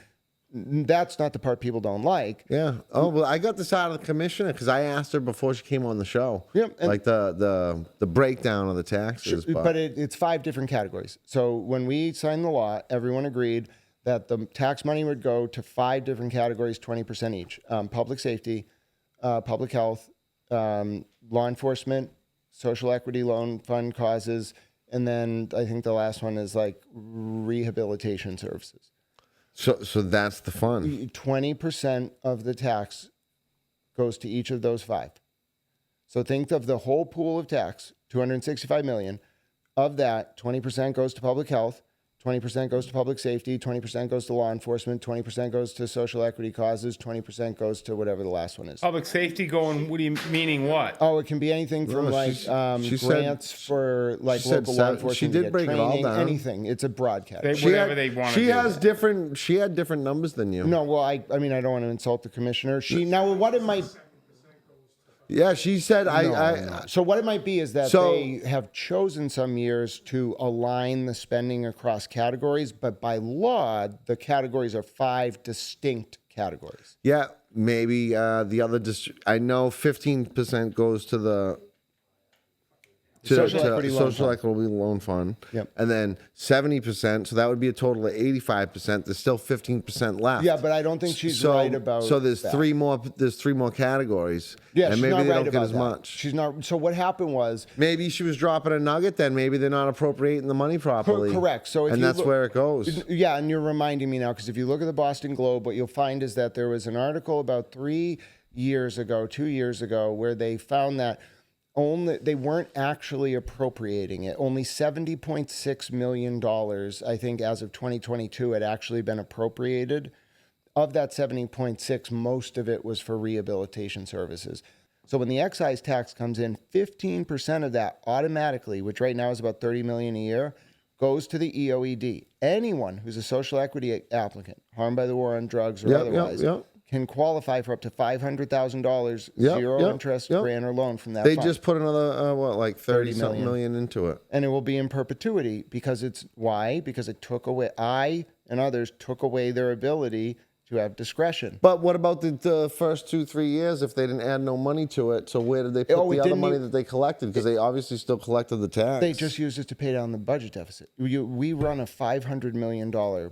That's not the part people don't like. Yeah. Oh, well, I got this out of the commissioner because I asked her before she came on the show. Yep. Like the breakdown of the taxes. But it's 5 different categories. So when we signed the law, everyone agreed that the tax money would go to 5 different categories, 20% each. Public safety, public health, law enforcement, social equity loan fund causes, and then I think the last one is like rehabilitation services. So that's the fund. 20% of the tax goes to each of those 5. So think of the whole pool of tax, $265 million. Of that, 20% goes to public health, 20% goes to public safety, 20% goes to law enforcement, 20% goes to social equity causes, 20% goes to whatever the last one is. Public safety going, what do you meaning what? Oh, it can be anything from she said- grants for like she said local law she enforcement. did to get break it all training, down. anything. It's a broad category. Whatever they want to do. She had different numbers than you. No, well, I mean, I don't want to insult the commissioner. Now, what it might. Yeah, she said So what it might be is that So- they have chosen some years to align the spending across categories, but by law, the categories are 5 distinct categories. Yeah, maybe the other I know 15% goes to the Social equity loan social fund. equity loan fund. Yep. And then 70%, so that would be a total of 85%. There's still 15% left. Yeah, but I don't think she's right about So there's that. three more categories. Yeah, and she's maybe not they right don't get about as that. much. She's not. So what happened was. Maybe she was dropping a nugget, then maybe they're not appropriating the money properly. Correct. So if and you that's look- where it goes. Yeah, and you're reminding me now because if you look at the Boston Globe, what you'll find is that there was an article about 2 years ago, where they found that they weren't actually appropriating it. Only $70.6 million, I think, as of 2022, had actually been appropriated. Of that 70.6, most of it was for rehabilitation services. So when the excise tax comes in, 15% of that automatically, which right now is about $30 million a year, goes to the EOED. Anyone who's a social equity applicant, harmed by the war on drugs or otherwise, can qualify for up to $500,000 zero interest grant or loan from that They fund. just put another, like 30 something million. million into it. And it will be in perpetuity because because it took away, I and others took away their ability to have discretion. But what about the first 2-3 years if they didn't add no money to it? So where did they put the other money that they collected? Because they obviously still collected the tax. They just used it to pay down the budget deficit. We run a $500 million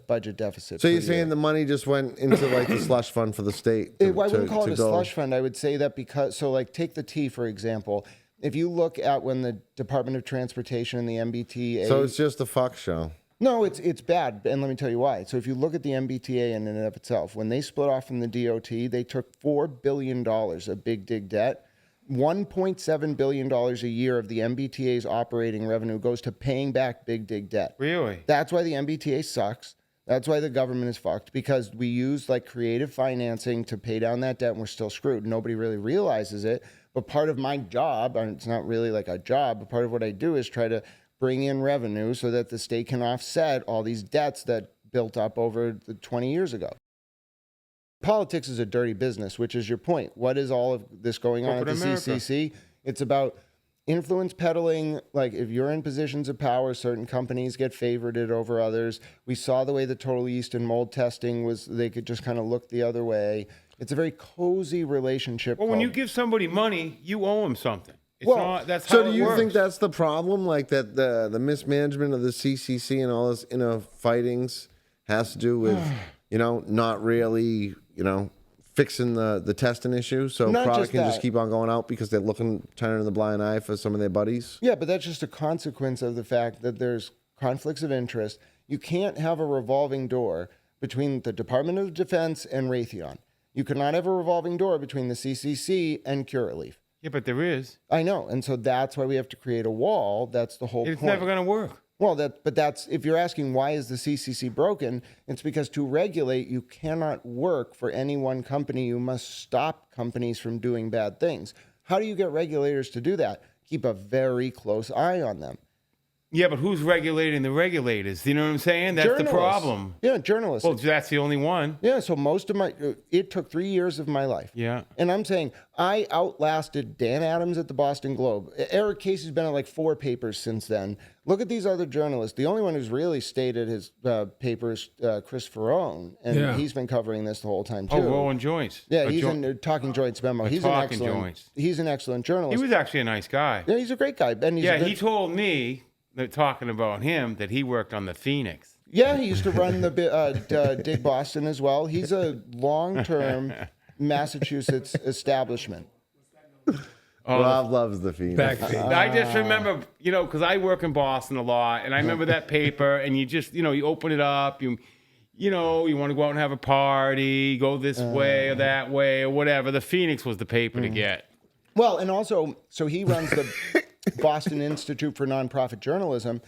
budget deficit. So you're saying the money just went into like the slush fund for the state? I wouldn't call it a slush fund. I would say that because, so like take the T, for example. If you look at when the Department of Transportation and the MBTA... So it's just a fuck show. No, it's bad, and let me tell you why. So if you look at the MBTA in and of itself, when they split off from the DOT, they took $4 billion of big dig debt. $1.7 billion a year of the MBTA's operating revenue goes to paying back big dig debt. Really? That's why the MBTA sucks. That's why the government is fucked, because we use like creative financing to pay down that debt and we're still screwed. Nobody really realizes it. But part of my job, and it's not really like a job, but part of what I do is try to bring in revenue so that the state can offset all these debts that built up over the 20 years ago. Politics is a dirty business, which is your point. What is all of this going on at the CCC? It's about influence peddling. Like if you're in positions of power, certain companies get favorited over others. We saw the way the total yeast and mold testing was, they could just kind of look the other way. It's a very cozy relationship. Well, when you give somebody money, you owe them something. That's how so do it you works. think that's the problem? Like that the mismanagement of the CCC and all this fightings has to do with, not really, fixing the testing issue. So Not product just can that. just keep on going out because they're turning the blind eye for some of their buddies. Yeah, but that's just a consequence of the fact that there's conflicts of interest. You can't have a revolving door between the Department of Defense and Raytheon. You cannot have a revolving door between the CCC and Curaleaf. Yeah, but there is. I know, and so that's why we have to create a wall. That's the whole It's point. never going to work. Well, that's if you're asking why is the CCC broken, it's because to regulate, you cannot work for any one company. You must stop companies from doing bad things. How do you get regulators to do that? Keep a very close eye on them. Yeah, but who's regulating the regulators? You know what I'm saying? That's the problem. Yeah, journalists. Well, that's the only one. Yeah, so most of it took 3 years of my life. Yeah. And I'm saying I outlasted Dan Adams at the Boston Globe. Eric Casey's been at like 4 papers since then. Look at these other journalists. The only one who's really stated his papers, Chris Ferrone, and he's been covering this the whole time too. Oh, rolling joints. Yeah, he's in Talking Joints memo. He's an excellent journalist. He was actually a nice guy. Yeah, he's a great guy. And he told me, that talking about him, that he worked on the Phoenix. Yeah, he used to run the Dig Boston as well. He's a long-term Massachusetts establishment. Rob loves the Phoenix. I just remember, because I work in Boston a lot, and I remember that paper, and you just, you open it up, you want to go out and have a party, go this way or that way or whatever. The Phoenix was the paper to get. Well, and also, so he runs the Boston Institute for Nonprofit Journalism,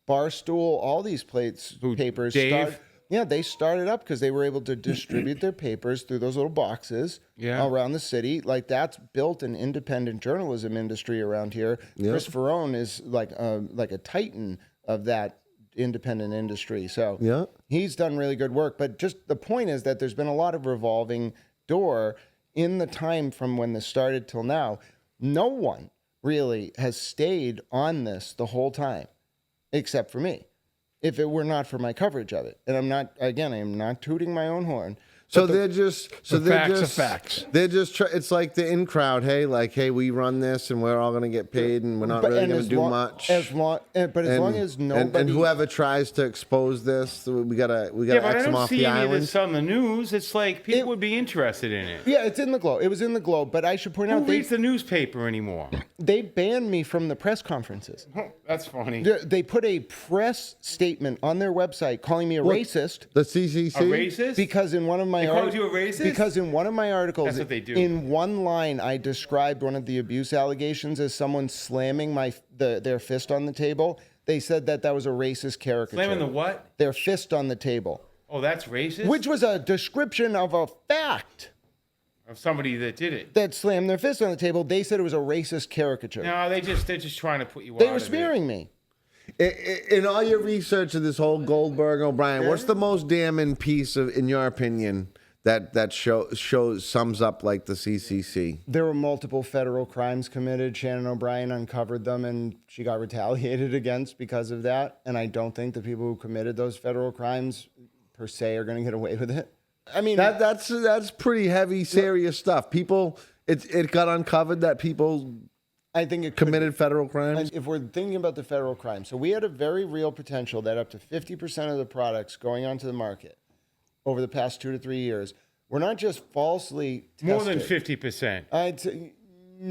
Barstool, all these papers. Dave? They started up because they were able to distribute their papers through those little boxes around the city. Like, that's built an independent journalism industry around here. Yep. Chris Ferrone is like a titan of that independent industry. So he's done really good work. But just the point is that there's been a lot of revolving door in the time from when this started till now. No one really has stayed on this the whole time, except for me. If it were not for my coverage of it. And I am not tooting my own horn. So they're just facts. They're just it's like the in crowd. Hey, we run this and we're all going to get paid and we're not really going to do much. But as long as nobody and whoever tries to expose this, we gotta X them off the island. Yeah, but I don't see any of this on the news. It's like people would be interested in it. Yeah, it's in the Globe. It was in the Globe, but I should point out who reads the newspaper anymore? They banned me from the press conferences. That's funny. They put a press statement on their website calling me a racist. The CCC? A racist? Because in one of my They called you a racist? Because in one of my articles, That's what they do. In one line, I described one of the abuse allegations as someone slamming their fist on the table. They said that was a racist caricature. Slamming the what? Their fist on the table. Oh, that's racist? Which was a description of a fact. Of somebody that did it. That slammed their fist on the table. They said it was a racist caricature. No, they're just trying to put you out. They were smearing me. In all your research of this whole Goldberg O'Brien, what's the most damning piece in your opinion, that sums up like the CCC? There were multiple federal crimes committed. Shannon O'Brien uncovered them, and she got retaliated against because of that. And I don't think the people who committed those federal crimes per se are going to get away with it. I mean, that's pretty heavy, serious stuff. People, it got uncovered that people, I think it committed federal crimes. If we're thinking about the federal crime, so we had a very real potential that up to 50% of the products going onto the market over the past 2 to 3 years were not just falsely tested. More than 50%. I'd say,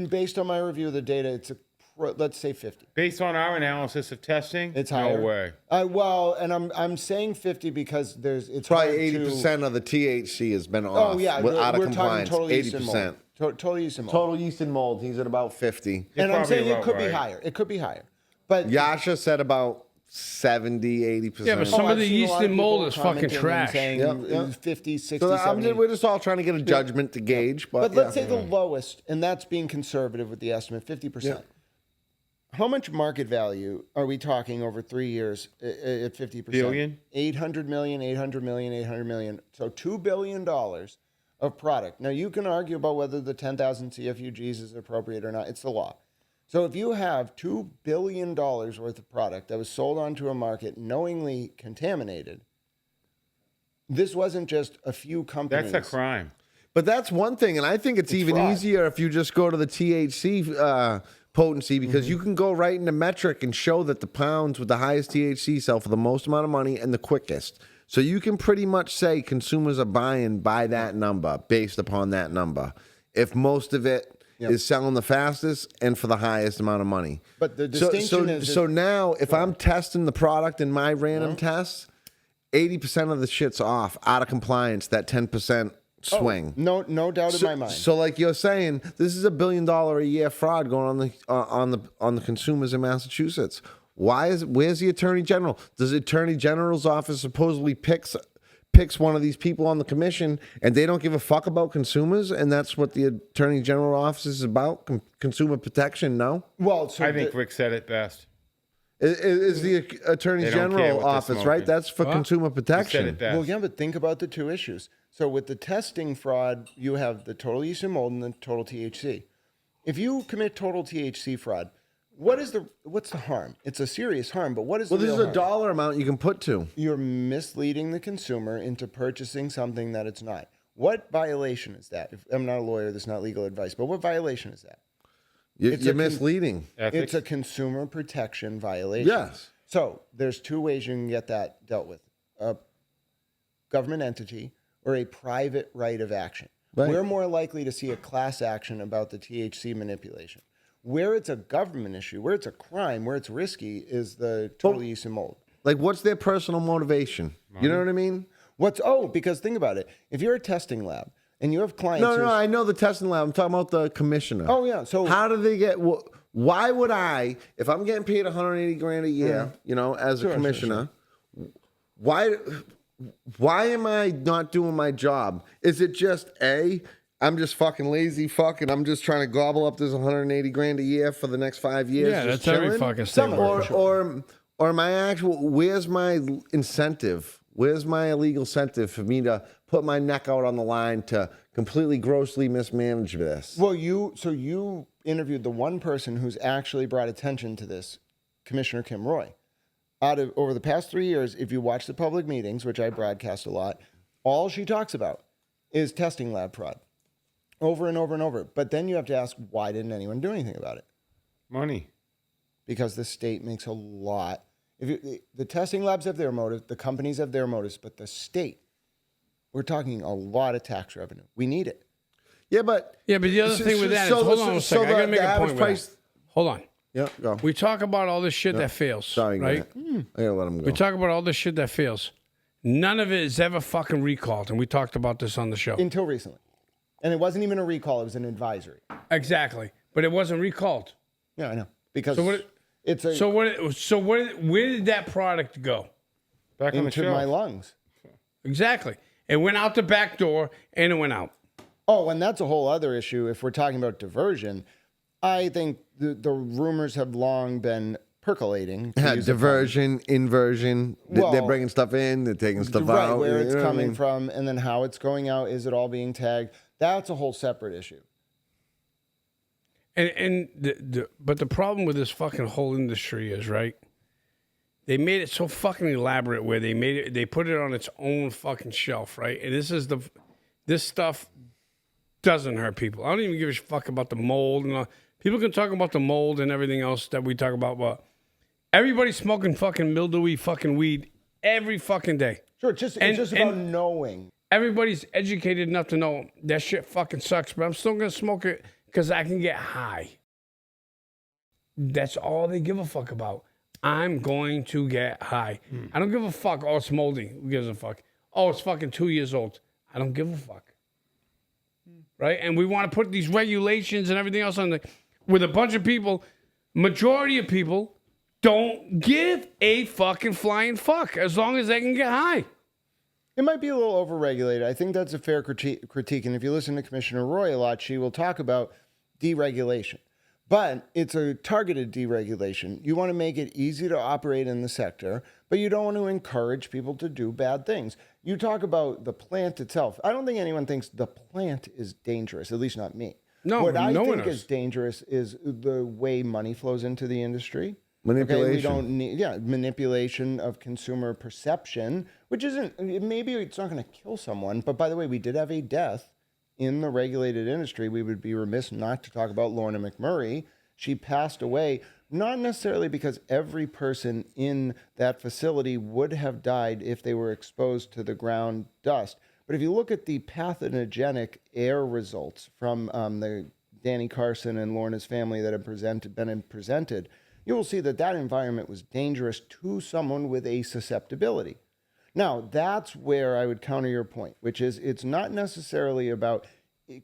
based on my review of the data, let's say 50. Based on our analysis of testing, it's higher. No way. Well, and I'm saying 50 because it's probably 80% of the THC has been off. Oh yeah, out of compliance. Total 80%. Total yeast and mold. Total yeast and mold. He's at about 50. And I'm saying it could be higher. It could be higher. But Yasha said about 70, 80%. Yeah, but some of the yeast and mold is fucking trash. Saying 50, 60, so 70. We're just all trying to get a judgment to gauge. But let's say the lowest, and that's being conservative with the estimate, 50%. Yeah. How much market value are we talking over 3 years at 50%? Billion? 800 million, 800 million, 800 million. So $2 billion of product. Now, you can argue about whether the 10,000 CFUGs is appropriate or not. It's the law. So if you have $2 billion worth of product that was sold onto a market knowingly contaminated, this wasn't just a few companies. That's a crime. But that's one thing, and I think it's even fraud. easier if you just go to the THC potency, because you can go right into metric and show that the pounds with the highest THC sell for the most amount of money and the quickest. So you can pretty much say consumers are buying by that number, based upon that number. If most of it is selling the fastest and for the highest amount of money. But the distinction is... So now, if I'm testing the product in my random tests, 80% of the shit's off, out of compliance, that 10% swing. Oh, no doubt in my mind. So like you're saying, this is $1 billion a year fraud going on the consumers in Massachusetts. Where's the Attorney General? Does the Attorney General's office supposedly picks one of these people on the commission and they don't give a fuck about consumers, and that's what the Attorney General office is about, consumer protection? No? Well, so I think Rick said it best. Is the Attorney General office, right? That's for consumer protection. He said it best. Well, yeah, but think about the two issues. So with the testing fraud, you have the total yeast and mold and the total THC. If you commit total THC fraud, what's the harm? It's a serious harm, but what is the real harm? Well, there's a dollar amount you can put to. You're misleading the consumer into purchasing something that it's not. What violation is that? I'm not a lawyer, this is not legal advice, but what violation is that? You're misleading. It's a consumer protection violation. Yes. So there's two ways you can get that dealt with. A government entity or a private right of action. Right. We're more likely to see a class action about the THC manipulation. Where it's a government issue, where it's a crime, where it's risky, is the total yeast and mold. Like, what's their personal motivation? You know what I mean? Because think about it. If you're a testing lab and you have clients... No, I know the testing lab. I'm talking about the commissioner. Oh, yeah. So how do they get... Why would I, if I'm getting paid 180 grand a year, you know, as a commissioner, why am I not doing my job? Is it just I'm just fucking lazy and I'm just trying to gobble up this 180 grand a year for the next 5 years? Yeah, just that's every chilling? fucking state worker. Or my actual, where's my incentive? Where's my illegal incentive for me to put my neck out on the line to completely grossly mismanage this? Well, you interviewed the one person who's actually brought attention to this, Commissioner Kim Roy. Over the past 3 years, if you watch the public meetings, which I broadcast a lot, all she talks about is testing lab fraud over and over and over. But then you have to ask, why didn't anyone do anything about it? Money. Because the state makes a lot. The testing labs have their motive, the companies have their motives, but the state, we're talking a lot of tax revenue. We need it. Yeah, but the other thing with that is, hold on a second. I got to make a point with that. Hold on. Yeah, go. We talk about all this shit that fails. Sorry, right? I gotta let him go. We talk about all this shit that fails. None of it is ever fucking recalled, and we talked about this on the show. Until recently. And it wasn't even a recall, it was an advisory. Exactly. But it wasn't recalled. Yeah, I know. Because where did that product go? Back on the into shelf. my lungs. Exactly. It went out the back door, and it went out. Oh, and that's a whole other issue. If we're talking about diversion, I think the rumors have long been percolating. Diversion, inversion. They're bringing stuff in, they're taking stuff right, out. where it's coming from, and then how it's going out. Is it all being tagged? That's a whole separate issue. But the problem with this fucking whole industry is, right, they made it so fucking elaborate where they put it on its own fucking shelf, right? And this stuff doesn't hurt people. I don't even give a fuck about the mold and all. People can talk about the mold and everything else that we talk about, but everybody's smoking fucking mildewy fucking weed every fucking day. Sure, it's just about knowing. Everybody's educated enough to know that shit fucking sucks, but I'm still gonna smoke it because I can get high. That's all they give a fuck about. I'm going to get high. I don't give a fuck. Oh, it's moldy. Who gives a fuck? Oh, it's fucking 2 years old. I don't give a fuck. Right? And we want to put these regulations and everything else on with a bunch of people. Majority of people don't give a fucking flying fuck as long as they can get high. It might be a little overregulated. I think that's a fair critique. And if you listen to Commissioner Roy a lot, she will talk about deregulation. But it's a targeted deregulation. You want to make it easy to operate in the sector, but you don't want to encourage people to do bad things. You talk about the plant itself. I don't think anyone thinks the plant is dangerous, at least not me. No, what I no one think is is dangerous is the way money flows into the industry. Manipulation. Okay, we don't need, manipulation of consumer perception, which isn't, maybe it's not going to kill someone. But by the way, we did have a death in the regulated industry. We would be remiss not to talk about Lorna McMurray. She passed away, not necessarily because every person in that facility would have died if they were exposed to the ground dust. But if you look at the pathogenic air results from the Danny Carson and Lorna's family that have been presented, you will see that environment was dangerous to someone with a susceptibility. Now, that's where I would counter your point, which is it's not necessarily about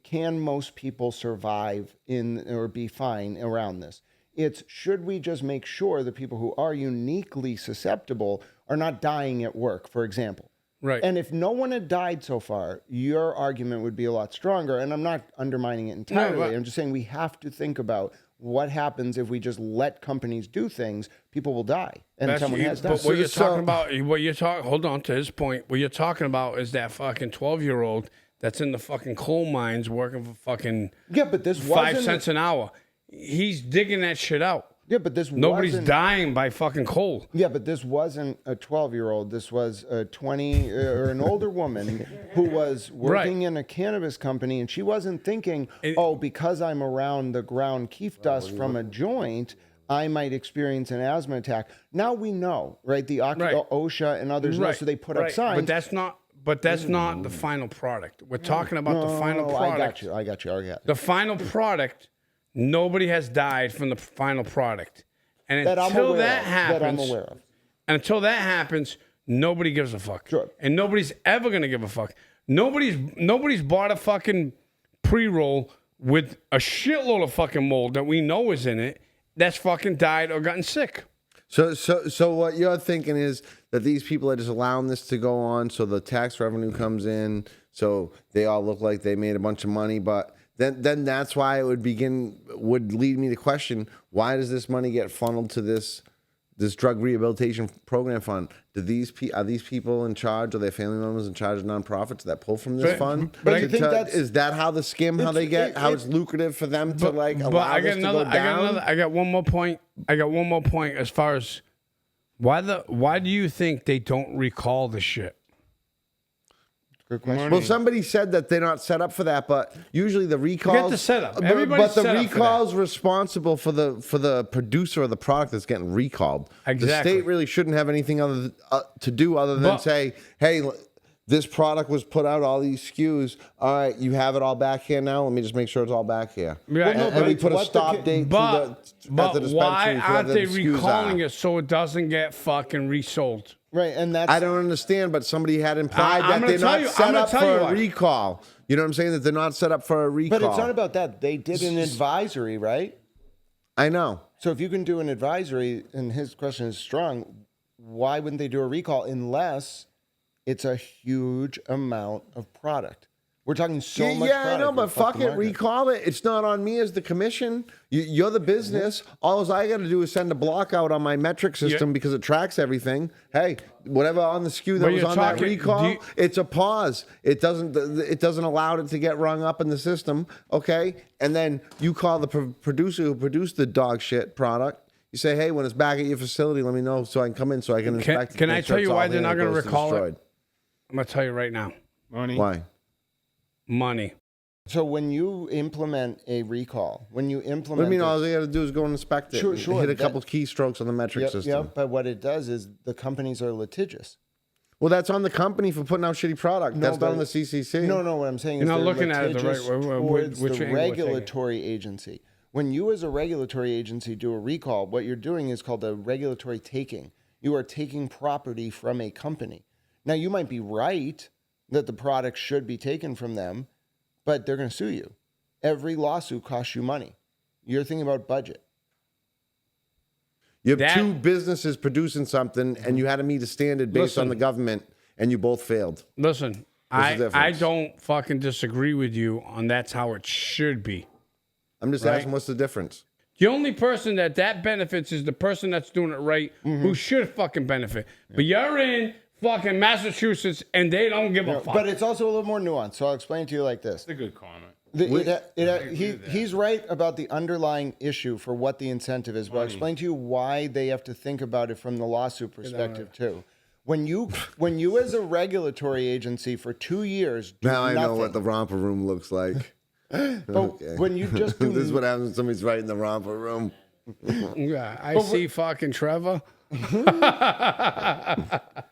can most people survive in or be fine around this. It's should we just make sure the people who are uniquely susceptible are not dying at work, for example. Right. And if no one had died so far, your argument would be a lot stronger. And I'm not undermining it entirely. No, but I'm just saying we have to think about what happens if we just let companies do things. People will die, and someone has died. But what you're talking about, hold on to his point. What you're talking about is that fucking 12-year-old that's in the fucking coal mines working for fucking but this 5 cents an hour. He's digging that shit out. Yeah, but nobody's dying by fucking coal. Yeah, but this wasn't a 12-year-old. This was a 20 or an older woman who was working in a cannabis company, and she wasn't thinking, because I'm around the ground keef dust from a joint, I might experience an asthma attack. Now we know, right? The OSHA and others know, so they put up signs. But that's not the final product. We're talking about the final product. I got you. The final product. Nobody has died from the final product. And until that happens, nobody gives a fuck. Sure. And nobody's ever going to give a fuck. Nobody's bought a fucking pre-roll with a shitload of fucking mold that we know is in it that's fucking died or gotten sick. So what you're thinking is that these people are just allowing this to go on, so the tax revenue comes in, so they all look like they made a bunch of money, but then that's why it would lead me to question, why does this money get funneled to this drug rehabilitation program fund? Are these people in charge, or their family members in charge of nonprofits that pull from this fund? But I think is that how it's lucrative for them to allow this to go down? I got one more point. As far as why do you think they don't recall the shit? Good question. Well, somebody said that they're not set up for that, but usually the recalls. Forget the setup. But Everybody's the set up for recall's responsible for the producer of the product that's getting recalled. Exactly. The state really shouldn't have anything to do other than say, hey, this product was put out, all these SKUs. All right, you have it all back here now. Let me just make sure it's all back here. Yeah, and we put a stop date But at the dispensary. why aren't they SKUs recalling are. it so it doesn't get fucking resold? Right, and that's I don't understand, but somebody had implied I'm that gonna they're tell not you- I'm set gonna up tell for you a why. recall. You know what I'm saying? That they're not set up for a recall. But it's not about that. They did an advisory, right? I know. So if you can do an advisory, and his question is strong, why wouldn't they do a recall unless it's a huge amount of product? We're talking so much Yeah, product. I know, but fuck fuck the it, market. recall it. It's not on me as the commission. You're the business. All I got to do is send a block out on my metric system because it tracks everything. Hey, whatever on the SKU that But was you're on that talking- recall, it's a pause. It doesn't allow it to get rung up in the system. Okay, and then you call the producer who produced the dog shit product. You say, hey, when it's back at your facility, let me know so I can come in so I can inspect it. Can I make sure tell you it's why all they're there not and going to goes recall destroyed. it? I'm going to tell you right now. Money. Why? Money. So when you implement a recall, What do you mean? All they got to do is go and inspect it. Sure, and sure, hit a that- couple keystrokes on the metric system. Yep, but what it does is the companies are litigious. Well, that's on the company for putting out shitty product. That's not on the CCC. No, what I'm saying is You're not they're looking at it the right litigious way, towards which the angle we're taking. regulatory agency. When you as a regulatory agency do a recall, what you're doing is called a regulatory taking. You are taking property from a company. Now, you might be right that the product should be taken from them, but they're going to sue you. Every lawsuit costs you money. You're thinking about budget. You have two businesses producing something, and you had to meet a standard based on Listen. the government, and you both failed. Listen, the I difference? don't fucking disagree with you on that's how it should be. I'm just asking, what's the difference? The only person that benefits is the person that's doing it right, who should fucking benefit. But you're in fucking Massachusetts, and they don't give a fuck. But it's also a little more nuanced. So I'll explain it to you like this. It's a good comment. He's right about the underlying issue for what the incentive is, but I'll explain to you why they have to think about it from the lawsuit perspective too. When you as a regulatory agency for 2 years do Now I know nothing, what the romper room looks like. but when you just do This is what happens when somebody's right in the romper room. Yeah, I see fucking Trevor.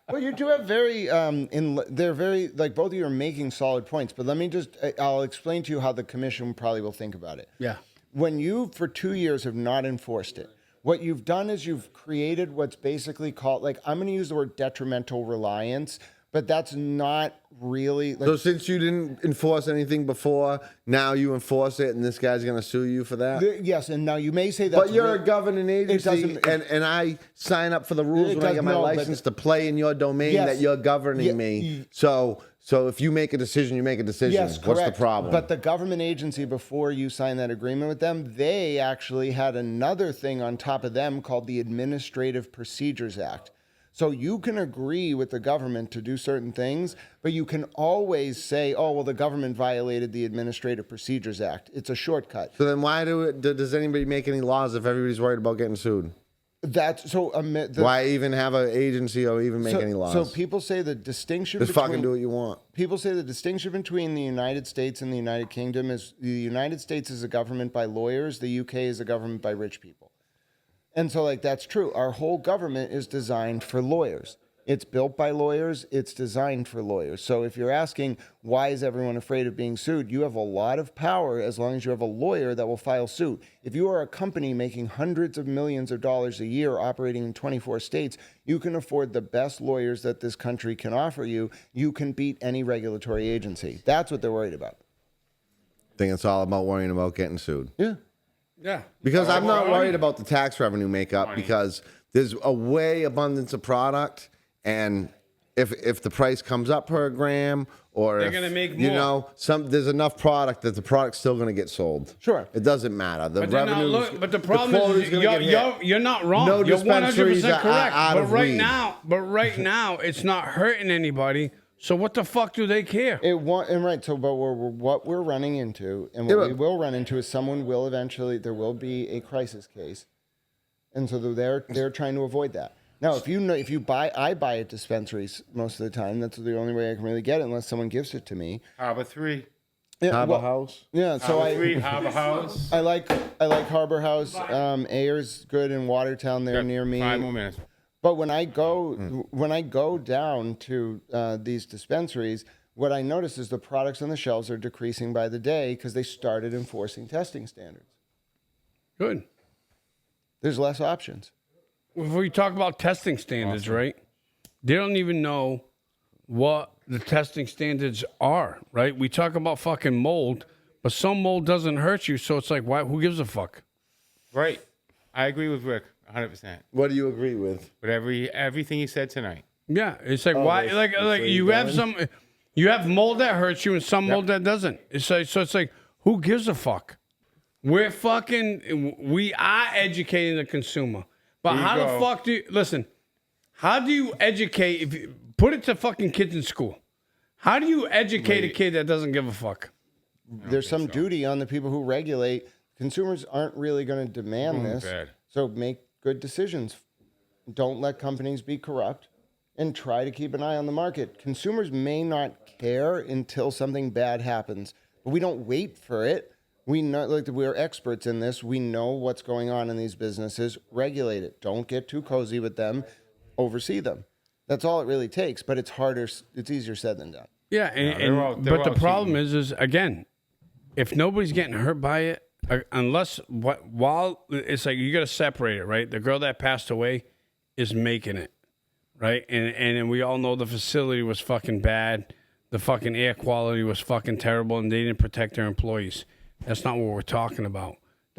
Well, you do have very they're very like both of you are making solid points, but let me just I'll explain to you how the commission probably will think about it. Yeah. When you for 2 years have not enforced it, what you've done is you've created what's basically called, like, I'm going to use the word detrimental reliance, but that's not really like, So since you didn't enforce anything before, now you enforce it, and this guy's going to sue you for that? yes, and now you may say that, But you're a governing agency, doesn't- and I sign up for the rules It when I does- get my no, but- license to play in your domain Yes. that you're governing Yeah, me. So if you make a decision, you make a decision. yes, What's correct. the problem? But the government agency, before you sign that agreement with them, they actually had another thing on top of them called the Administrative Procedures Act. So you can agree with the government to do certain things, but you can always say, oh, well, the government violated the Administrative Procedures Act. It's a shortcut. So then why does anybody make any laws if everybody's worried about getting sued? That's so. Why even have an agency or even make any laws? So people say the distinction Just between fucking do what you want. people say the distinction between the United States and the United Kingdom is the United States is a government by lawyers, the UK is a government by rich people. And so, like, that's true. Our whole government is designed for lawyers. It's built by lawyers. It's designed for lawyers. So if you're asking, why is everyone afraid of being sued? You have a lot of power as long as you have a lawyer that will file suit. If you are a company making hundreds of millions of dollars a year operating in 24 states, you can afford the best lawyers that this country can offer you. You can beat any regulatory agency. That's what they're worried about. I think it's all about worrying about getting sued. Yeah. Yeah. Because I'm not worried about the tax revenue makeup because there's a way abundance of product, and if the price comes up per gram, or They're if, gonna make you more. know, there's enough product that the product's still going to get sold. Sure. It doesn't matter. The But, they're not revenue. but the problem is you're not wrong. No You're dispensaries 100% are correct. out But of right weed. now, it's not hurting anybody. So what the fuck do they care? And right, so but what we're running into, and what we will run into, is someone will eventually, there will be a crisis case, and so they're trying to avoid that. Now, I buy at dispensaries most of the time. That's the only way I can really get it, unless someone gives it to me. Harbor 3. Yeah, Harbor House. Yeah, so Harbor 3, Harbor House. I like Harbor House. Ayer's good in Watertown there near me. 5 more minutes. But when I go down to these dispensaries, what I notice is the products on the shelves are decreasing by the day because they started enforcing testing standards. Good. There's less options. If we talk about testing standards, right? They don't even know what the testing standards are, right? We talk about fucking mold, but some mold doesn't hurt you, so it's like, why? Who gives a fuck? Right. I agree with Rick 100%. What do you agree with? With everything he said tonight. Yeah, it's like why? Like you have mold that hurts you and some mold that doesn't. It's like, so it's like, who gives a fuck? We are educating the consumer, but how the fuck do you listen? How do you educate? If you put it to fucking kids in school, how do you educate a kid that doesn't give a fuck? There's some duty on the people who regulate. Consumers aren't really going to demand this, so make good decisions. Don't let companies be corrupt, and try to keep an eye on the market. Consumers may not care until something bad happens, but we don't wait for it. We know, like, we're experts in this. We know what's going on in these businesses. Regulate it. Don't get too cozy with them. Oversee them. That's all it really takes. But it's harder. It's easier said than done. Yeah, but the problem is again, if nobody's getting hurt by it, unless while it's like you got to separate it, right? The girl that passed away is making it, right? And we all know the facility was fucking bad. The fucking air quality was fucking terrible, and they didn't protect their employees. That's not what we're talking about.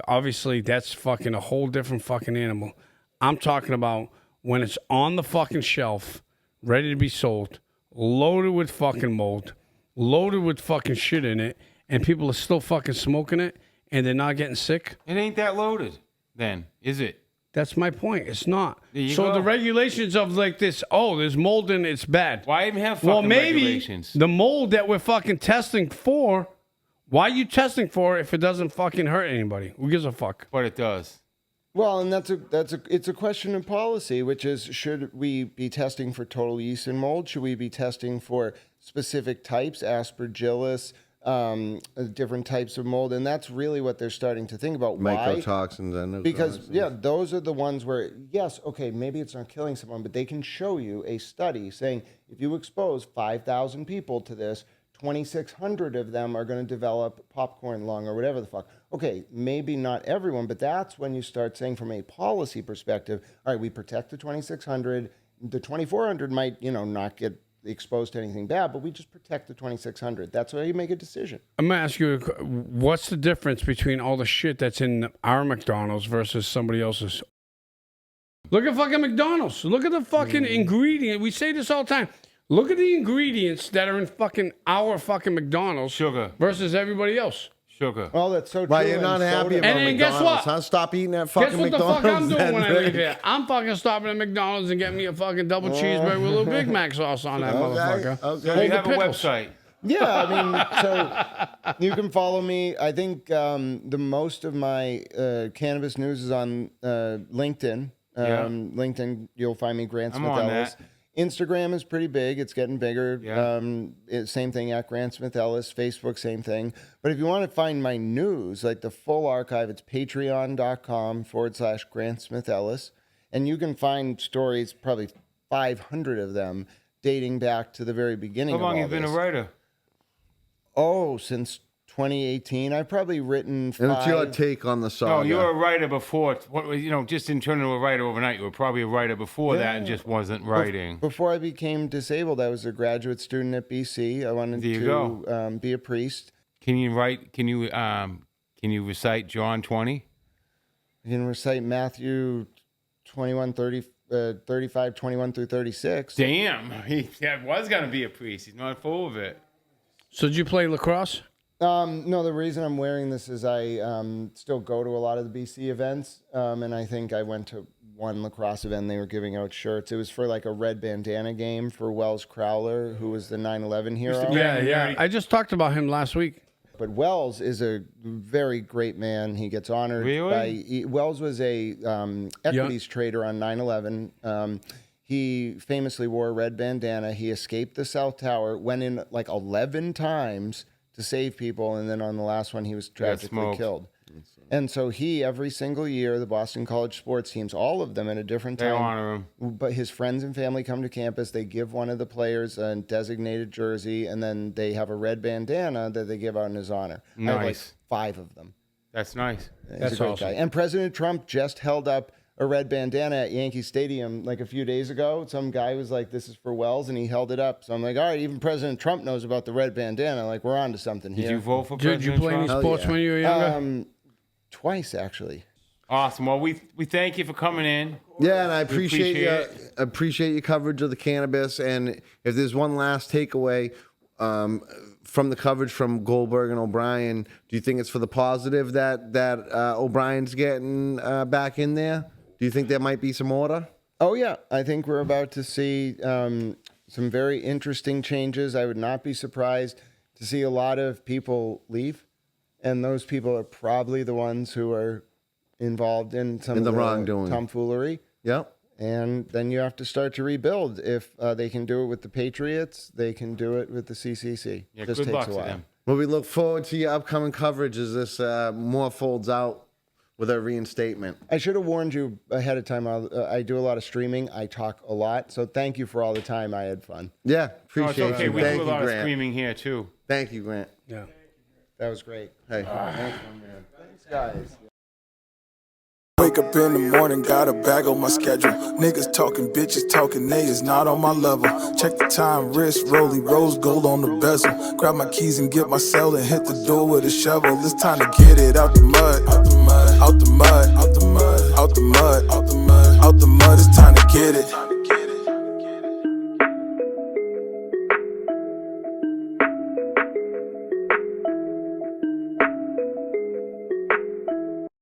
Obviously, that's fucking a whole different fucking animal. I'm talking about when it's on the fucking shelf, ready to be sold, loaded with fucking mold, loaded with fucking shit in it, and people are still fucking smoking it, and they're not getting sick. It ain't that loaded, then, is it? That's my point. It's not. So the regulations of like this, there's mold in it, it's bad. Why even have fucking regulations? The mold that we're fucking testing for, why are you testing for if it doesn't fucking hurt anybody? Who gives a fuck? But it does. Well, and it's a question of policy, which is, should we be testing for total yeast and mold? Should we be testing for specific types, aspergillus, different types of mold? And that's really what they're starting to think about. Mycotoxins and because those are the ones where, yes, okay, maybe it's not killing someone, but they can show you a study saying if you expose 5,000 people to this, 2,600 of them are going to develop popcorn lung or whatever the fuck. Okay, maybe not everyone, but that's when you start saying from a policy perspective, all right, we protect the 2,600. The 2,400 might, not get exposed to anything bad, but we just protect the 2,600. That's where you make a decision. I'm going to ask you, what's the difference between all the shit that's in our McDonald's versus somebody else's? Look at fucking McDonald's. Look at the fucking ingredient. We say this all the time. Look at the ingredients that are in fucking our fucking McDonald's. Sugar. Versus everybody else. Sugar. Well, that's so true. Right, you're not happy about And then guess McDonald's, what? huh? Stop eating that fucking Guess what McDonald's. the fuck I'm doing then, when I Rick. leave here? I'm fucking stopping at McDonald's and getting me a fucking double cheeseburger with a little Big Mac sauce on that motherfucker. Okay. So Hold you the have a pickles. website. Yeah, I mean, so you can follow me. I think the most of my cannabis news is on LinkedIn. LinkedIn, you'll find me, Grant Smith Ellis. Instagram is pretty big. It's getting bigger. Same thing at Grant Smith Ellis. Facebook, same thing. But if you want to find my news, like the full archive, it's patreon.com/Grant Smith Ellis. And you can find stories, probably 500 of them, dating back to the very beginning. How long have you been a writer? Oh, since 2018. I've probably written 5. And it's your take on the saga. No, you were a writer before. Just didn't turn into a writer overnight. You were probably a writer before that and just wasn't writing. Before I became disabled, I was a graduate student at BC. I wanted to be a priest. Can you write? Can you recite John 20? I can recite Matthew 35, 21 through 36. Damn, that was gonna be a priest. He's not full of it. So did you play lacrosse? No, the reason I'm wearing this is I still go to a lot of the BC events, and I think I went to one lacrosse event. They were giving out shirts. It was for like a red bandana game for Wells Crowler, who was the 9/11 hero. Yeah. I just talked about him last week. But Wells is a very great man. He gets honored. Really? Wells was a equities trader on 9/11. He famously wore a red bandana. He escaped the South Tower, went in like 11 times to save people, and then on the last one, he was tragically killed. And so he, every single year, the Boston College sports teams, all of them at a different time. They honor him. But his friends and family come to campus. They give one of the players a designated jersey, and then they have a red bandana that they give out in his honor. I have like 5 of them. That's nice. He's a great guy. And President Trump just held up a red bandana at Yankee Stadium like a few days ago. Some guy was like, "This is for Wells," and he held it up. So I'm like, all right, even President Trump knows about the red bandana. Like, we're on to something here. Did you vote for Did you President play any Trump? sports when you were younger? Twice, actually. Awesome. Well, we thank you for coming in. Yeah, and I appreciate appreciate your coverage of the cannabis. And if there's one last takeaway from the coverage from Goldberg and O'Brien, do you think it's for the positive that O'Brien's getting back in there? Do you think there might be some order? Oh, yeah. I think we're about to see some very interesting changes. I would not be surprised to see a lot of people leave. And those people are probably the ones who are involved in some of the wrongdoing, tomfoolery. Yep. And then you have to start to rebuild. If they can do it with the Patriots, they can do it with the CCC. Yeah, Just good takes luck a to while. them. Well, we look forward to your upcoming coverage as this more folds out with a reinstatement. I should have warned you ahead of time. I do a lot of streaming. I talk a lot. So thank you for all the time. I had fun. Yeah, No, appreciate it's okay. you. We Thank do a you, lot of Grant. screaming here too. Thank you, Grant. Yeah. That was great. Hey. Thanks, guys. Wake up in the morning, got a bag on my schedule. Niggas talking, bitches talking, they is not on my level. Check the time, wrist, rollie, rose gold on the bezel. Grab my keys and get my cell and hit the door with a shovel. It's time to get it out the mud, out the mud, out the mud.